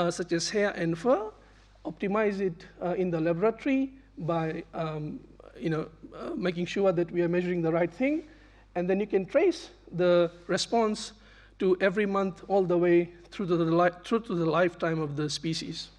such as hair and fur, optimize it in the laboratory by making sure that we are measuring the right thing, and then you can trace the response to every month all the way through to the lifetime of the species.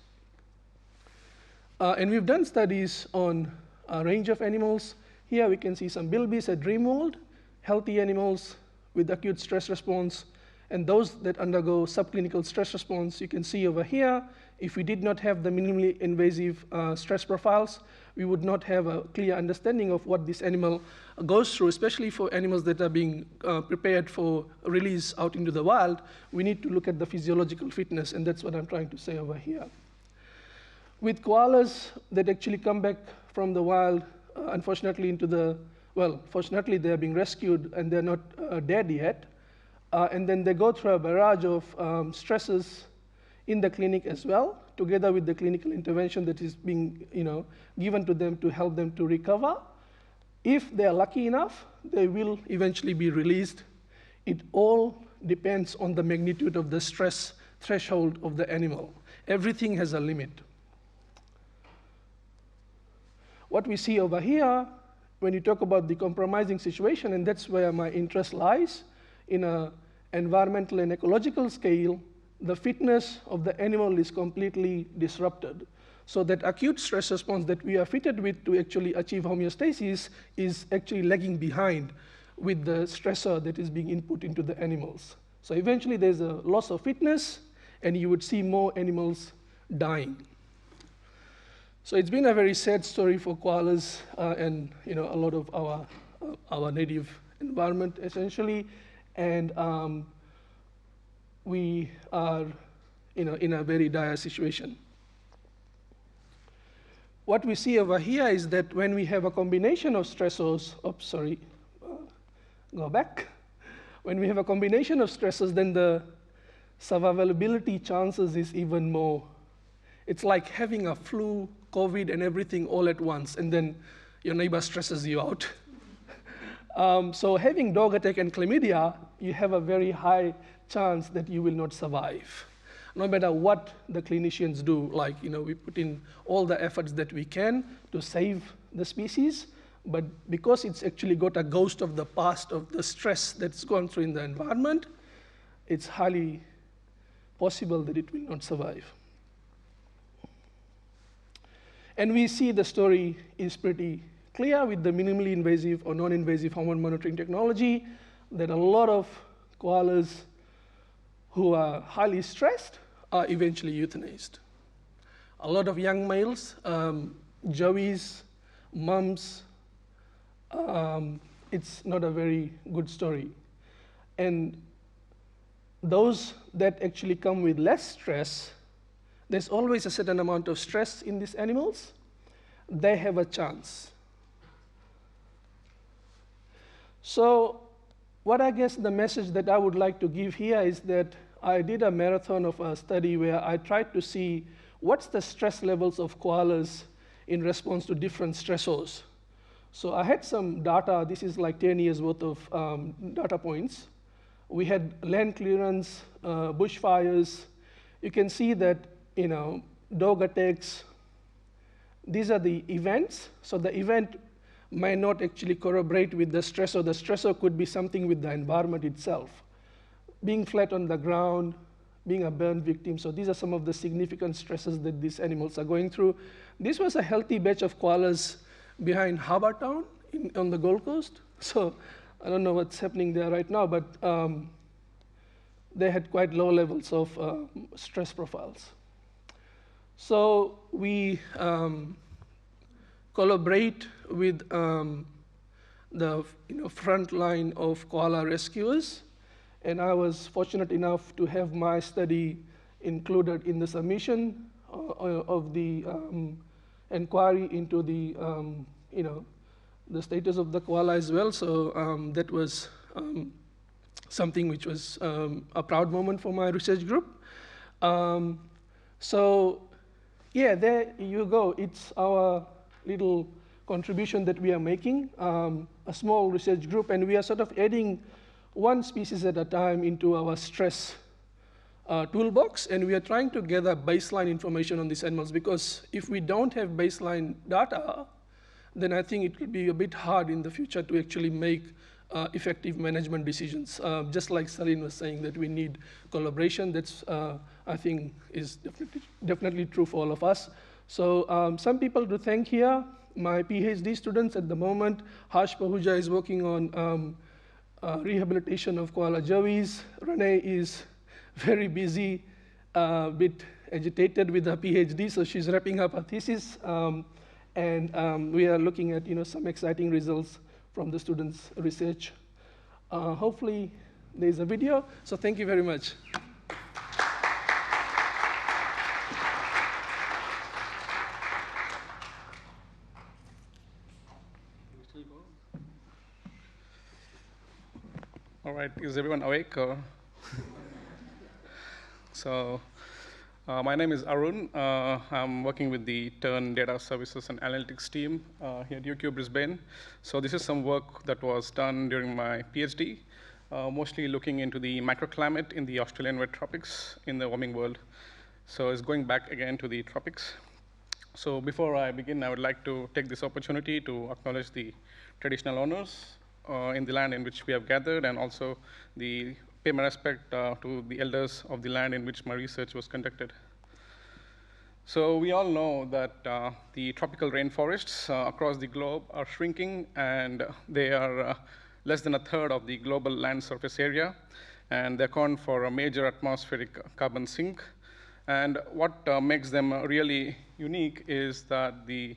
And we've done studies on a range of animals. Here we can see some bilbies at Dreamworld, healthy animals with acute stress response, and those that undergo subclinical stress response. You can see over here, if we did not have the minimally invasive stress profiles, we would not have a clear understanding of what this animal goes through, especially for animals that are being prepared for release out into the wild. We need to look at the physiological fitness, and that's what I'm trying to say over here. With koalas that actually come back from the wild, unfortunately fortunately they're being rescued and they're not dead yet. And then they go through a barrage of stresses in the clinic as well, together with the clinical intervention that is being given to them to help them to recover. If they're lucky enough, they will eventually be released. It all depends on the magnitude of the stress threshold of the animal. Everything has a limit. What we see over here, when you talk about the compromising situation, and that's where my interest lies, in an environmental and ecological scale, the fitness of the animal is completely disrupted. So that acute stress response that we are fitted with to actually achieve homeostasis is actually lagging behind with the stressor that is being input into the animals. So eventually there's a loss of fitness, and you would see more animals dying. So it's been a very sad story for koalas and a lot of our native environment, essentially. And we are in a very dire situation. What we see over here is that when we have a combination of stressors, go back. When we have a combination of stressors, then the survivability chances is even more. It's like having a flu, COVID, and everything all at once, and then your neighbor stresses you out. So having dog attack and chlamydia, you have a very high chance that you will not survive. No matter what the clinicians do, like we put in all the efforts that we can to save the species, but because it's actually got a ghost of the past of the stress that's gone through in the environment, it's highly possible that it will not survive. And we see the story is pretty clear with the minimally invasive or non-invasive hormone monitoring technology, that a lot of koalas who are highly stressed are eventually euthanized. A lot of young males, joeys, mums, it's not a very good story. And those that actually come with less stress, there's always a certain amount of stress in these animals, they have a chance. So what I guess the message that I would like to give here is that I did a marathon of a study where I tried to see what's the stress levels of koalas in response to different stressors. So I had some data. This is like 10 years worth of data points. We had land clearance, bushfires. You can see that, dog attacks. These are the events. So the event might not actually corroborate with the stressor. The stressor could be something with the environment itself. Being flat on the ground, being a burn victim. So these are some of the significant stresses that these animals are going through. This was a healthy batch of koalas behind Harbour Town on the Gold Coast. So I don't know what's happening there right now, but they had quite low levels of stress profiles. So we collaborate with the front line of koala rescuers. And I was fortunate enough to have my study included in the submission of the inquiry into the, the status of the koala as well. So that was something which was a proud moment for my research group. So yeah, there you go. It's our little contribution that we are making, a small research group, and we are sort of adding one species at a time into our stress toolbox, and we are trying to gather baseline information on these animals, because if we don't have baseline data, then I think it will be a bit hard in the future to actually make effective management decisions. Just like Celine was saying, that we need collaboration. That's, I think, is definitely true for all of us. So some people to thank here. My PhD students at the moment, Harsh Pahuja is working on rehabilitation of koala joeys. Renee is very busy, a bit agitated with her PhD, so she's wrapping up her thesis. And we are looking at some exciting results from the students' research. Hopefully, there's a video. So thank you very much. All right, is everyone awake? So, my name is Arun. I'm working with the TERN Data Services and Analytics team here at UQ Brisbane. So this is some work that was done during my PhD, mostly looking into the microclimate in the Australian Wet Tropics in the warming world. So it's going back again to the tropics. So before I begin, I would like to take this opportunity to acknowledge the traditional owners in the land in which we have gathered, and also pay my respect to the elders of the land in which my research was conducted. So we all know that the tropical rainforests across the globe are shrinking, and they are less than a third of the global land surface area, and they account for a major atmospheric carbon sink. And what makes them really unique is that the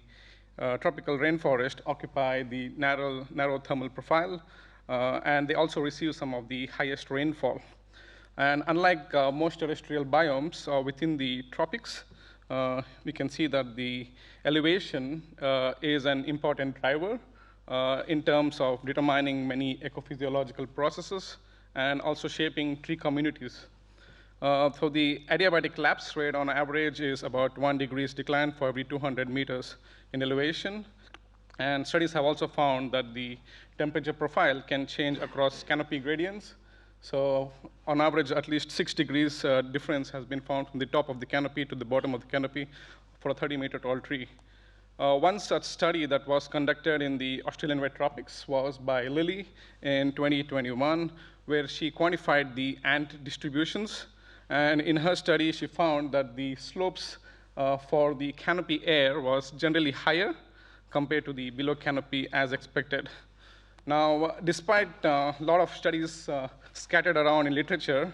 tropical rainforest occupy the narrow thermal profile, and they also receive some of the highest rainfall. And unlike most terrestrial biomes within the tropics, we can see that the elevation is an important driver in terms of determining many ecophysiological processes and also shaping tree communities. So the adiabatic lapse rate on average is about 1 degree decline for every 200 meters in elevation. And studies have also found that the temperature profile can change across canopy gradients. So on average, at least 6 degrees difference has been found from the top of the canopy to the bottom of the canopy for a 30-meter tall tree. One such study that was conducted in the Australian Wet Tropics was by Lily in 2021, where she quantified the ant distributions. And in her study, she found that the slopes for the canopy air was generally higher compared to the below canopy as expected. Now, despite a lot of studies scattered around in literature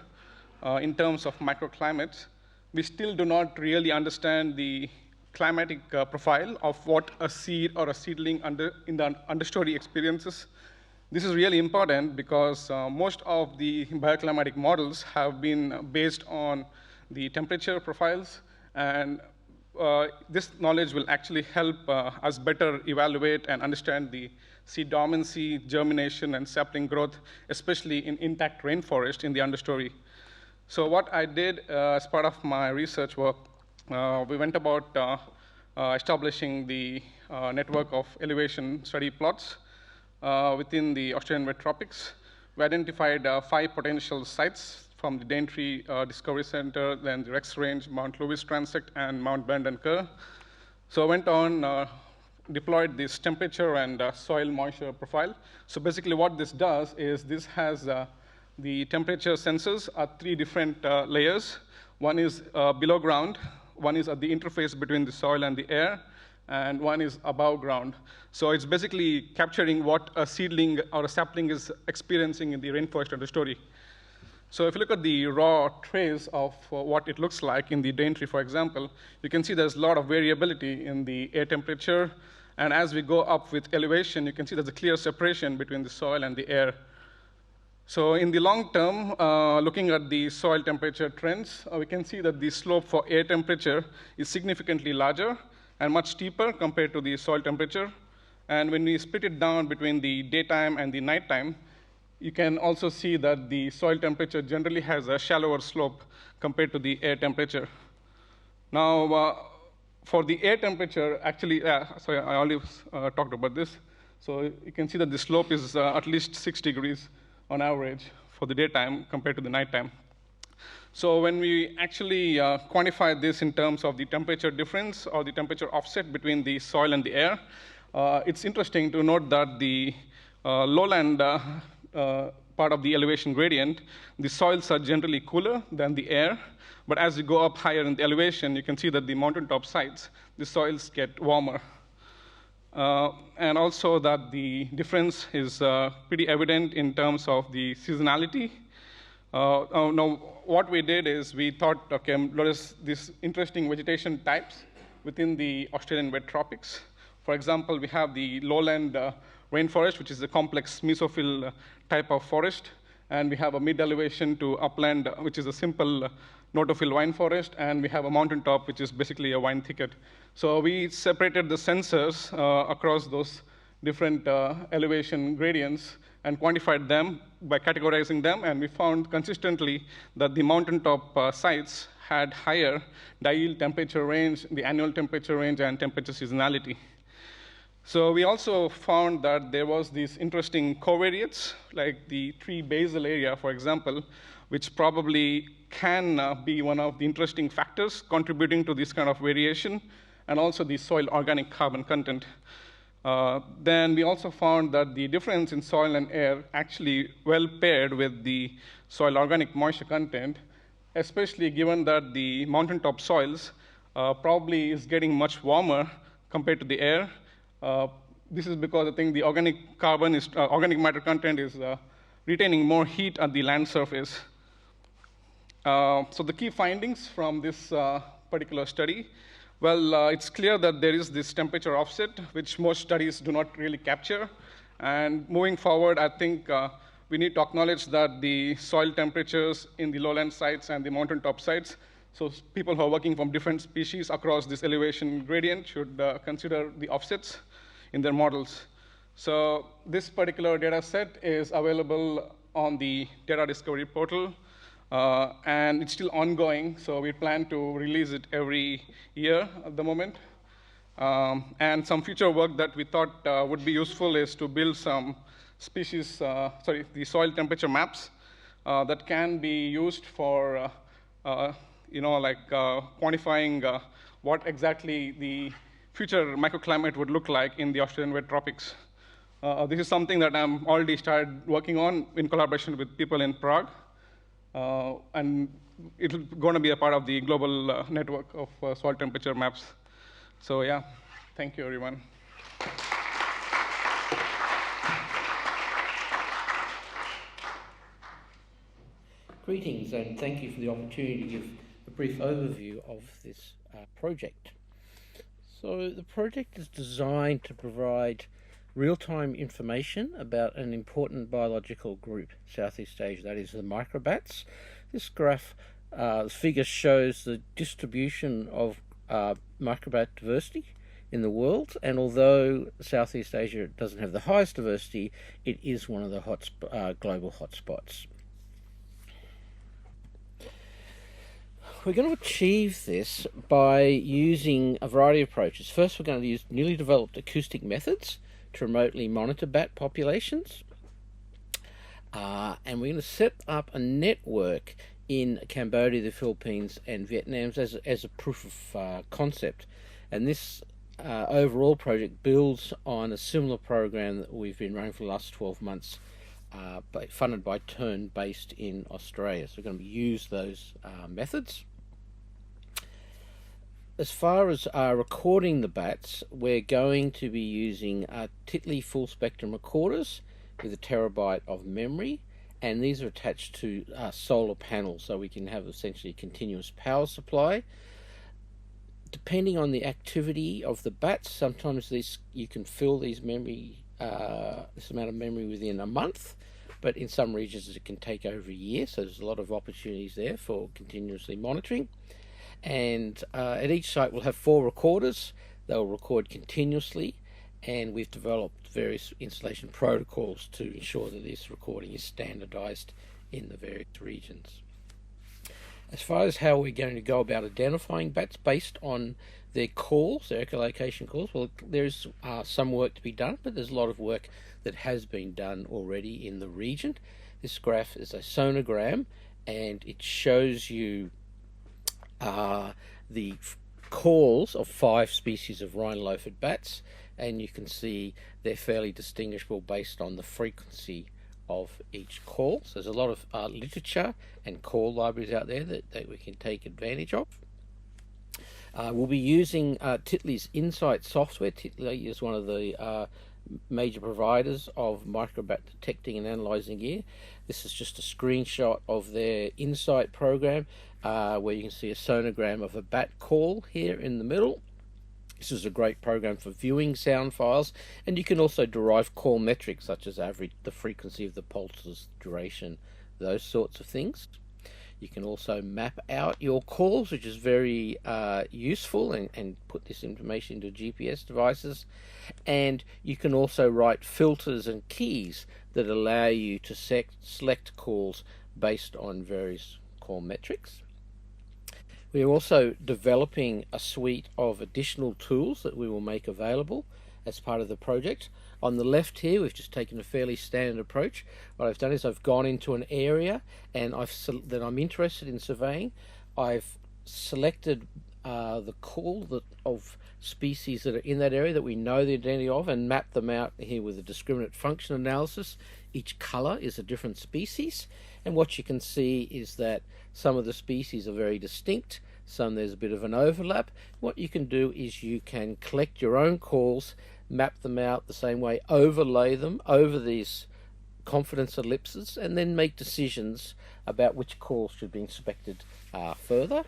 in terms of microclimate, we still do not really understand the climatic profile of what a seed or a seedling in the understory experiences. This is really important because most of the bioclimatic models have been based on the temperature profiles, And this knowledge will actually help us better evaluate and understand the seed dormancy, germination, and sapling growth, especially in intact rainforest in the understory. So what I did as part of my research work, we went about establishing the network of elevation study plots within the Australian Wet Tropics. We identified 5 potential sites from the Daintree Discovery Center, then the Rex Range, Mount Lewis Transect, and Mount Brandon Kerr. So I went on, deployed this temperature and soil moisture profile. So basically what this does is this has the temperature sensors at 3 different layers. One is below ground, one is at the interface between the soil and the air, and one is above ground. So it's basically capturing what a seedling or a sapling is experiencing in the rainforest understory. So if you look at the raw trace of what it looks like in the Daintree, for example, you can see there's a lot of variability in the air temperature. And as we go up with elevation, you can see there's a clear separation between the soil and the air. So in the long term, looking at the soil temperature trends, we can see that the slope for air temperature is significantly larger and much steeper compared to the soil temperature. And when we split it down between the daytime and the nighttime, you can also see that the soil temperature generally has a shallower slope compared to the air temperature. Now, for the air temperature, actually, sorry, I already talked about this. So you can see that the slope is at least 6 degrees on average for the daytime compared to the nighttime. So when we actually quantify this in terms of the temperature difference or the temperature offset between the soil and the air, it's interesting to note that the lowland part of the elevation gradient, the soils are generally cooler than the air. But as you go up higher in the elevation, you can see that the mountaintop sites, the soils get warmer. And also that the difference is pretty evident in terms of the seasonality. Now, what we did is we thought, okay, notice these interesting vegetation types within the Australian Wet Tropics. For example, we have the lowland rainforest, which is a complex mesophyll type of forest. And we have a mid-elevation to upland, which is a simple notophil vine forest. And we have a mountaintop, which is basically a vine thicket. So we separated the sensors across those different elevation gradients and quantified them by categorizing them. And we found consistently that the mountaintop sites had higher diel temperature range, the annual temperature range, and temperature seasonality. So we also found that there was these interesting covariates, like the tree basal area, for example, which probably can be one of the interesting factors contributing to this kind of variation, and also the soil organic carbon content. Then we also found that the difference in soil and air actually well paired with the soil organic moisture content, especially given that the mountaintop soils probably is getting much warmer compared to the air. This is because I think the organic carbon is, organic matter content is retaining more heat at the land surface. So the key findings from this particular study, well, it's clear that there is this temperature offset, which most studies do not really capture. And moving forward, I think we need to acknowledge that the soil temperatures in the lowland sites and the mountaintop sites, so people who are working from different species across this elevation gradient should consider the offsets in their models. So this particular data set is available on the data discovery portal, and it's still ongoing, so we plan to release it every year at the moment. And some future work that we thought would be useful is to build some species, the soil temperature maps that can be used for quantifying what exactly the future microclimate would look like in the Australian Wet Tropics. This is something that I'm already started working on in collaboration with people in Prague. And it's going to be a part of the global network of soil temperature maps. So yeah, thank you, everyone. Greetings, and thank you for the opportunity to give a brief overview of this project. So the project is designed to provide real-time information about an important biological group, Southeast Asia, that is the microbats. This graph the figure shows the distribution of microbat diversity in the world, and although Southeast Asia doesn't have the highest diversity, it is one of the global hotspots. We're going to achieve this by using a variety of approaches. First, we're going to use newly developed acoustic methods to remotely monitor bat populations. And we're going to set up a network in Cambodia, the Philippines, and Vietnam as a proof of concept. And this overall project builds on a similar program that we've been running for the last 12 months, funded by TERN, based in Australia. So we're going to use those methods. As far as recording the bats, we're going to be using Titley full spectrum recorders with 1 terabyte of memory, and these are attached to solar panels, so we can have essentially a continuous power supply. Depending on the activity of the bats, sometimes you can fill these memory, this amount of memory within a month, but in some regions it can take over a year, so there's a lot of opportunities there for continuously monitoring. And at each site we'll have 4 recorders. They'll record continuously, and we've developed various installation protocols to ensure that this recording is standardized in the various regions. As far as how we're going to go about identifying bats based on their calls, their echolocation calls, well, there's some work to be done, but there's a lot of work that has been done already in the region. This graph is a sonogram, and it shows you the calls of 5 species of rhino-loafed bats, and you can see they're fairly distinguishable based on the frequency of each call. So there's a lot of literature and call libraries out there that we can take advantage of. We'll be using Titley's Insight software. Titley is one of the major providers of microbat detecting and analysing gear. This is just a screenshot of their Insight program, where you can see a sonogram of a bat call here in the middle. This is a great program for viewing sound files, and you can also derive call metrics such as average, the frequency of the pulses, duration, those sorts of things. You can also map out your calls, which is very useful, and put this information into GPS devices. And you can also write filters and keys that allow you to select calls based on various call metrics. We are also developing a suite of additional tools that we will make available as part of the project. On the left here, we've just taken a fairly standard approach. What I've done is I've gone into an area and that I'm interested in surveying. I've selected the call of species that are in that area that we know the identity of, and mapped them out here with a discriminant function analysis. Each colour is a different species, and what you can see is that some of the species are very distinct, some there's a bit of an overlap. What you can do is you can collect your own calls, map them out the same way, overlay them over these confidence ellipses, and then make decisions about which calls should be inspected further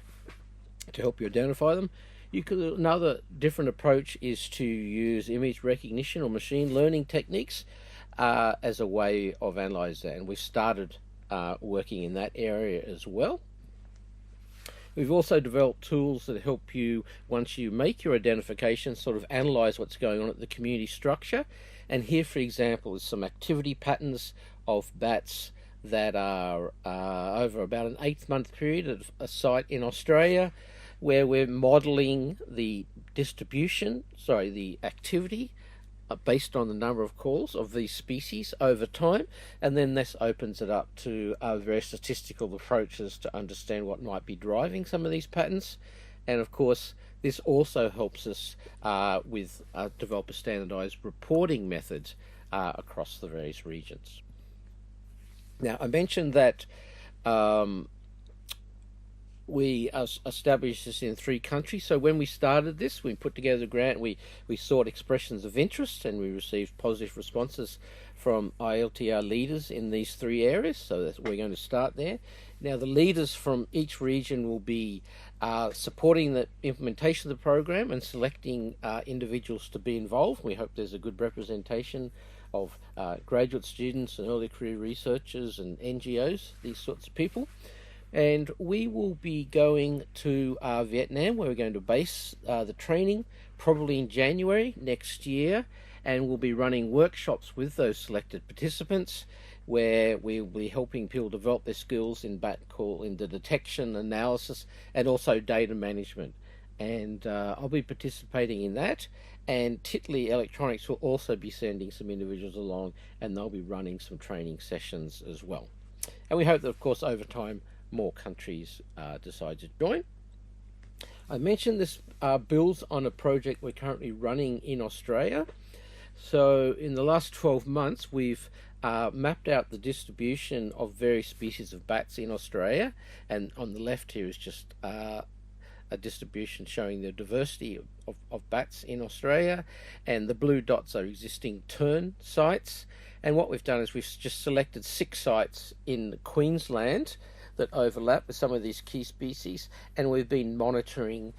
to help you identify them. Another different approach is to use image recognition or machine learning techniques as a way of analysing that, and we've started working in that area as well. We've also developed tools that help you, once you make your identification, sort of analyse what's going on at the community structure. And here, for example, is some activity patterns of bats that are over about an 8-month period at a site in Australia, where we're modelling the the activity based on the number of calls of these species over time, and then this opens it up to various statistical approaches to understand what might be driving some of these patterns. And of course, this also helps us with develop a standardised reporting methods across the various regions. Now, I mentioned that we established this in 3 countries. So when we started this, we put together a grant, we sought expressions of interest, and we received positive responses from ILTER leaders in these 3 areas. So we're going to start there. Now, the leaders from each region will be supporting the implementation of the program and selecting individuals to be involved. We hope there's a good representation of graduate students and early career researchers and NGOs, these sorts of people. And we will be going to Vietnam, where we're going to base the training, probably in January next year, and we'll be running workshops with those selected participants, where we'll be helping people develop their skills in bat call, in the detection, analysis, and also data management. And I'll be participating in that. And Titley Electronics will also be sending some individuals along, and they'll be running some training sessions as well. And we hope that, of course, over time, more countries decide to join. I mentioned this builds on a project we're currently running in Australia. So in the last 12 months, we've mapped out the distribution of various species of bats in Australia. And on the left here is just a distribution showing the diversity of bats in Australia. And the blue dots are existing TERN sites. And what we've done is we've just selected 6 sites in Queensland that overlap with some of these key species, and we've been monitoring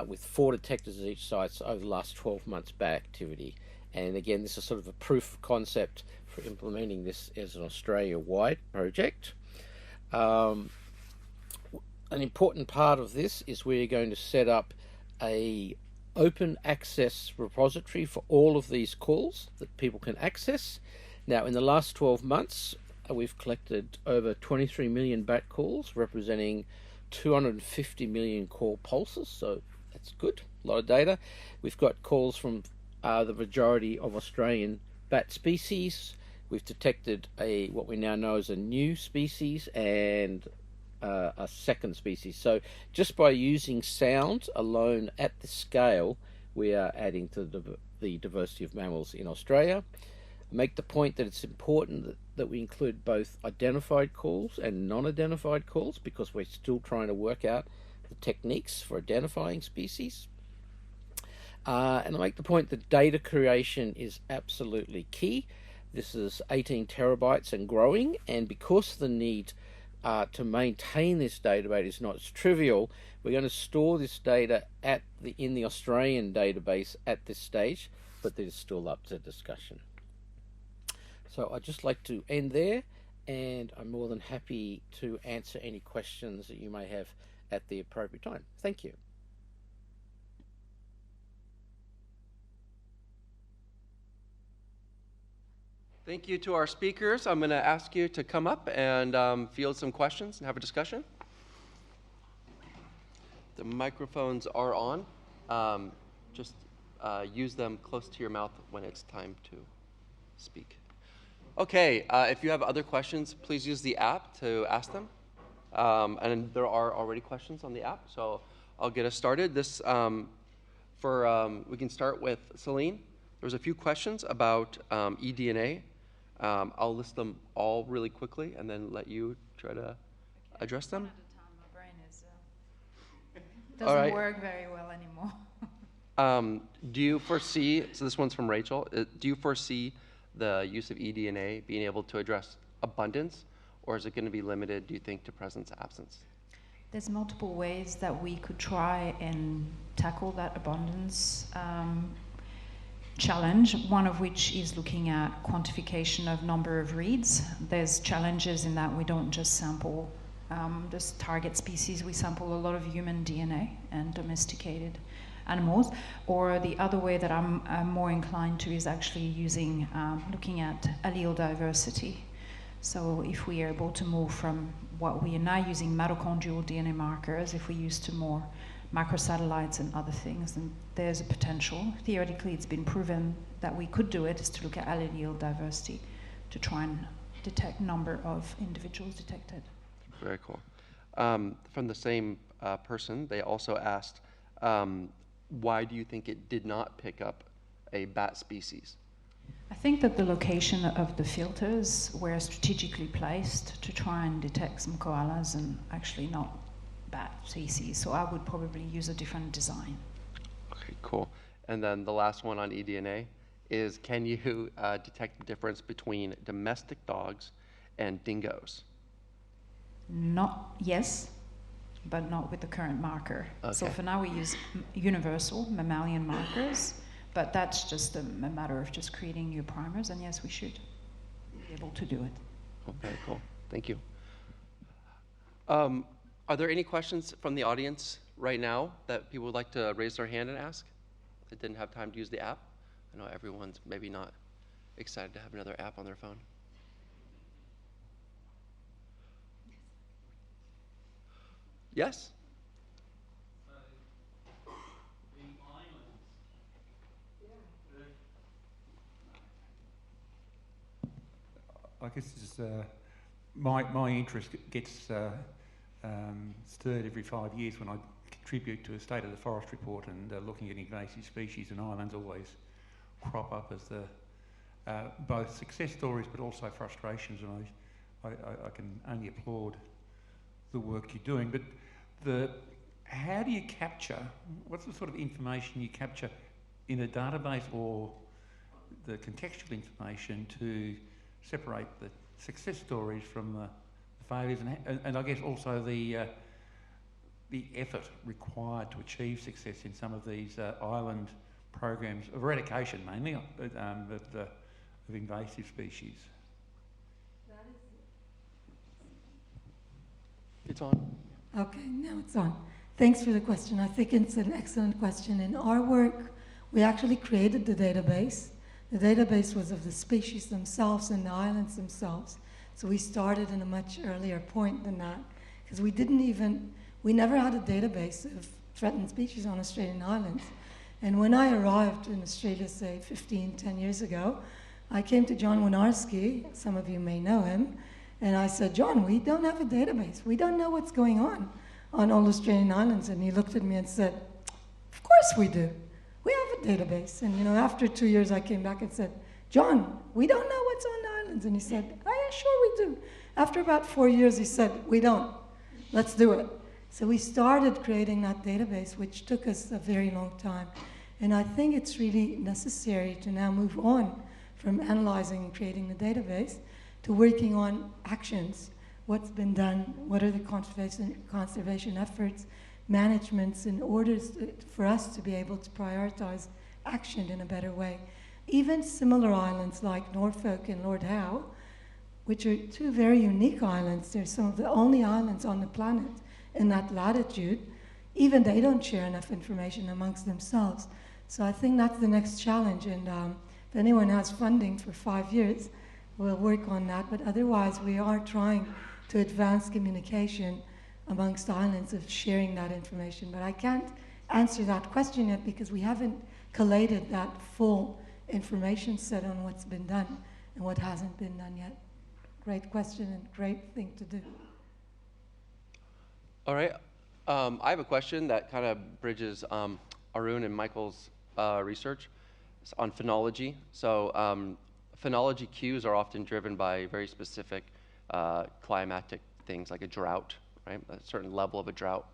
with 4 detectors at each site over the last 12 months by activity. And again, this is sort of a proof of concept for implementing this as an Australia-wide project. An important part of this is we're going to set up a open access repository for all of these calls that people can access. Now, in the last 12 months, we've collected over 23 million bat calls, representing 250 million call pulses, so that's good, a lot of data. We've got calls from the majority of Australian bat species. We've detected what we now know as a new species and a second species. So just by using sound alone at this scale, we are adding to the diversity of mammals in Australia. I make the point that it's important that we include both identified calls and non-identified calls, because we're still trying to work out the techniques for identifying species. And I make the point that data creation is absolutely key. This is 18 terabytes and growing, and because the need to maintain this database is not as trivial, we're going to store this data in the Australian database at this stage, but that is still up to discussion. So I'd just like to end there, and I'm more than happy to answer any questions that you may have at the appropriate time. Thank you. Thank you to our speakers. I'm going to ask you to come up and field some questions and have a discussion. The microphones are on. Just use them close to your mouth when it's time to speak. Okay, if you have other questions, please use the app to ask them. And there are already questions on the app, so I'll get us started. We can start with Celine. There was a few questions about eDNA. I'll list them all really quickly and then let you try to address them. One at a time. My brain doesn't work very well anymore. Do you foresee, so this one's from Rachel, do you foresee the use of eDNA being able to address abundance, or is it going to be limited, do you think, to presence, absence? There's multiple ways that we could try and tackle that abundance challenge, one of which is looking at quantification of number of reads. There's challenges in that we don't just sample this target species, we sample a lot of human DNA and domesticated animals. Or the other way that I'm more inclined to is actually using, looking at allele diversity. So if we are able to move from what we are now using mitochondrial DNA markers, if we use to more microsatellites and other things, then there's a potential. Theoretically, it's been proven that we could do it, is to look at allele diversity to try and detect number of individuals detected. Very cool. From the same person, they also asked, why do you think it did not pick up a bat species? I think that the location of the filters were strategically placed to try and detect some koalas and actually not bat species. So I would probably use a different design. Okay, cool. And then the last one on eDNA is, can you detect the difference between domestic dogs and dingoes? Yes, but not with the current marker. Okay. So for now we use universal mammalian markers, but that's just a matter of just creating new primers, and yes, we should be able to do it. Oh, very cool. Thank you. Are there any questions from the audience right now that people would like to raise their hand and ask that didn't have time to use the app? I know everyone's maybe not excited to have another app on their phone. Yes? I guess this is, my interest gets stirred every 5 years when I contribute to a State of the Forest report, and looking at invasive species and islands always crop up as the both success stories but also frustrations, and I can only applaud the work you're doing. But how do you capture, what's the sort of information you capture in a database or the contextual information to separate the success stories from the failures, and I guess also the effort required to achieve success in some of these island programs of eradication mainly of invasive species? It's on. Okay, now it's on. Thanks for the question. I think it's an excellent question. In our work, we actually created the database. The database was of the species themselves and the islands themselves. So we started in a much earlier point than that, because we never had a database of threatened species on Australian islands. And when I arrived in Australia, say 10 years ago, I came to John Winarski, some of you may know him, and I said, John, we don't have a database. We don't know what's going on all Australian islands. And he looked at me and said, of course we do. We have a database. And after 2 years, I came back and said, John, we don't know what's on the islands. And he said, oh yeah, sure we do. After about 4 years, he said, we don't. Let's do it. So we started creating that database, which took us a very long time. And I think it's really necessary to now move on from analyzing and creating the database to working on actions. What's been done? What are the conservation efforts, managements, in order for us to be able to prioritize action in a better way? Even similar islands like Norfolk and Lord Howe, which are two very unique islands, they're some of the only islands on the planet in that latitude, even they don't share enough information amongst themselves. So I think that's the next challenge, and if anyone has funding for 5 years, we'll work on that. But otherwise, we are trying to advance communication amongst islands of sharing that information. But I can't answer that question yet because we haven't collated that full information set on what's been done and what hasn't been done yet. Great question and great thing to do. All right. I have a question that kind of bridges Arun and Michael's research on phenology. So phenology cues are often driven by very specific climatic things like a drought, right? A certain level of a drought.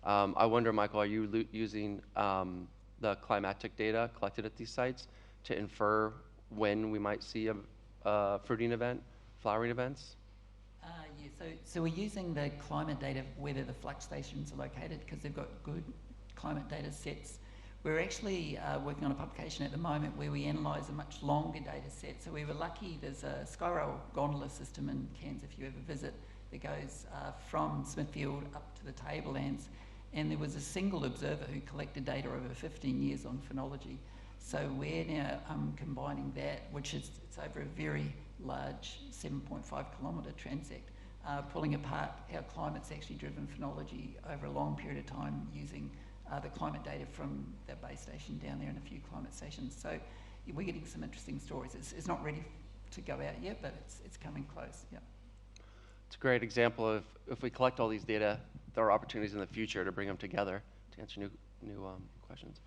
I wonder, Michael, are you using the climatic data collected at these sites to infer when we might see a fruiting event, flowering events? Yeah, so we're using the climate data, whether the flux stations are located, because they've got good climate data sets. We're actually working on a publication at the moment where we analyse a much longer data set. So we were lucky, there's a Skyrail gondola system in Cairns, if you ever visit, that goes from Smithfield up to the tablelands. And there was a single observer who collected data over 15 years on phenology. So we're now combining that, which is it's over a very large 7.5 kilometre transect, pulling apart how climate's actually driven phenology over a long period of time using the climate data from the base station down there and a few climate stations. So we're getting some interesting stories. It's not ready to go out yet, but it's coming close, yeah. It's a great example of if we collect all these data, there are opportunities in the future to bring them together to answer new questions.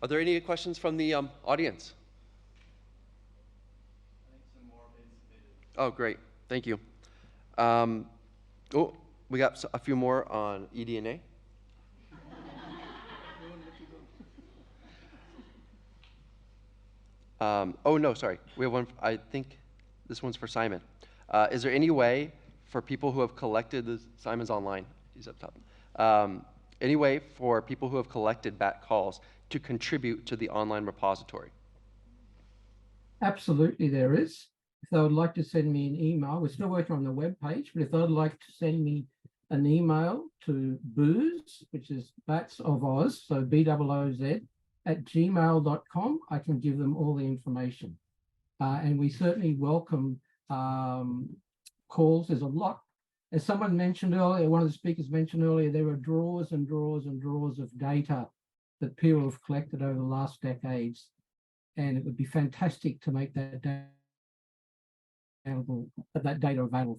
Are there any questions from the audience? I think some more have been submitted. Oh, great. Thank you. We got a few more on eDNA. Oh, no, sorry. We have one, I think this one's for Simon. Is there any way for people who have collected, Simon's online, he's up top. Any way for people who have collected bat calls to contribute to the online repository? Absolutely there is. If they would like to send me an email, we're still working on the web page, but if they'd like to send me an email to booz, which is Bats of Oz, so BOOZ, at gmail.com, I can give them all the information. And we certainly welcome calls. There's a lot. As someone mentioned earlier, one of the speakers mentioned earlier, there are drawers and drawers and drawers of data that people have collected over the last decades. And it would be fantastic to make that data available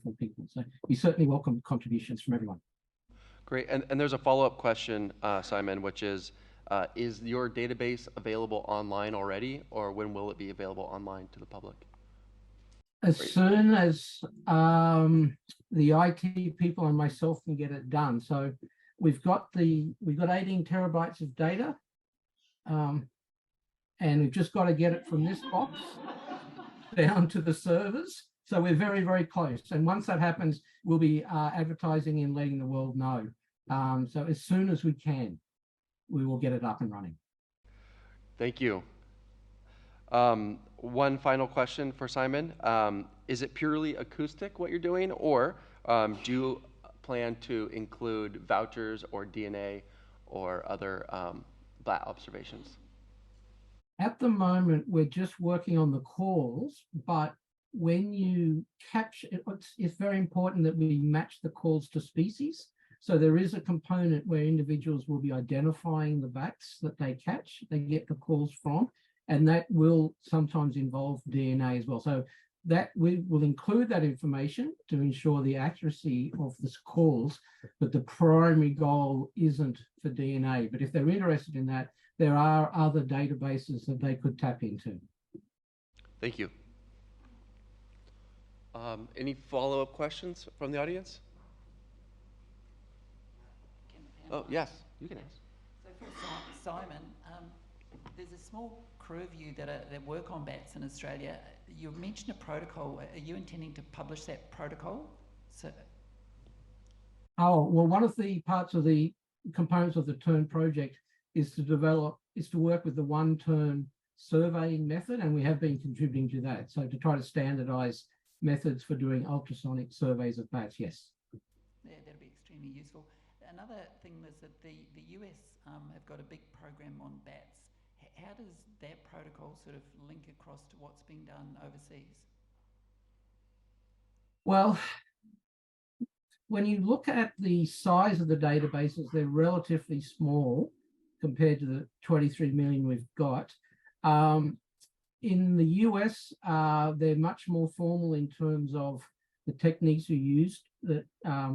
for people. So we certainly welcome contributions from everyone. Great. And there's a follow-up question, Simon, which is your database available online already, or when will it be available online to the public? As soon as the IT people and myself can get it done. So we've got 18 terabytes of data, and we've just got to get it from this box down to the servers. So we're very, very close. And once that happens, we'll be advertising and letting the world know. So as soon as we can, we will get it up and running. Thank you. One final question for Simon. Is it purely acoustic what you're doing, or do you plan to include vouchers or DNA or other bat observations? At the moment, we're just working on the calls, but when you capture, it's very important that we match the calls to species. So there is a component where individuals will be identifying the bats that they catch, they get the calls from, and that will sometimes involve DNA as well. So that we will include that information to ensure the accuracy of the calls, but the primary goal isn't for DNA. But if they're interested in that, there are other databases that they could tap into. Thank you. Any follow-up questions from the audience? Oh, yes, you can ask. So for Simon, there's a small crew of you that work on bats in Australia. You mentioned a protocol. Are you intending to publish that protocol? Oh, well, one of the parts of the components of the TERN project is to work with the one TERN surveying method, and we have been contributing to that. So to try to standardize methods for doing ultrasonic surveys of bats, yes. Yeah, that'll be extremely useful. Another thing is that the US have got a big program on bats. How does that protocol sort of link across to what's being done overseas? Well, when you look at the size of the databases, they're relatively small compared to the 23 million we've got. In the US, they're much more formal in terms of the techniques you use that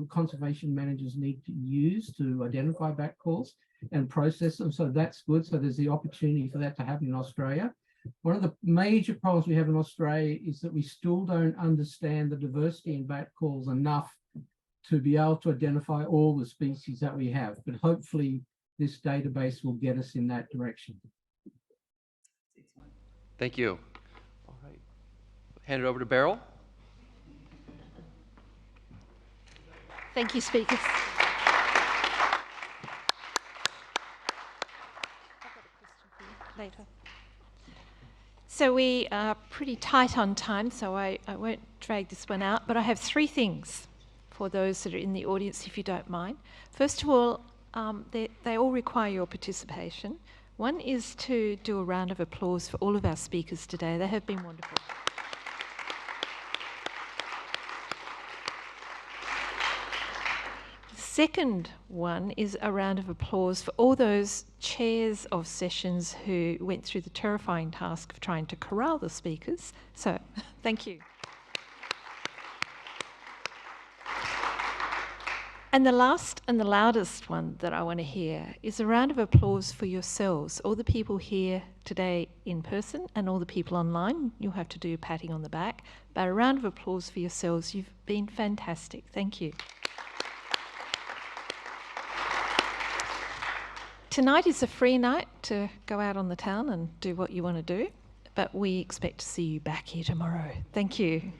conservation managers need to use to identify bat calls and process them. So that's good. So there's the opportunity for that to happen in Australia. One of the major problems we have in Australia is that we still don't understand the diversity in bat calls enough to be able to identify all the species that we have. But hopefully this database will get us in that direction. Thank you. All right. Hand it over to Beryl. Thank you, speakers. Later. So we are pretty tight on time, so I won't drag this one out, but I have three things for those that are in the audience, if you don't mind. First of all, they all require your participation. One is to do a round of applause for all of our speakers today. They have been wonderful. Second one is a round of applause for all those chairs of sessions who went through the terrifying task of trying to corral the speakers. So, thank you. And the last and the loudest one that I want to hear is a round of applause for yourselves, all the people here today in person and all the people online. You'll have to do patting on the back, but a round of applause for yourselves. You've been fantastic. Thank you. Tonight is a free night to go out on the town and do what you want to do, but we expect to see you back here tomorrow. Thank you.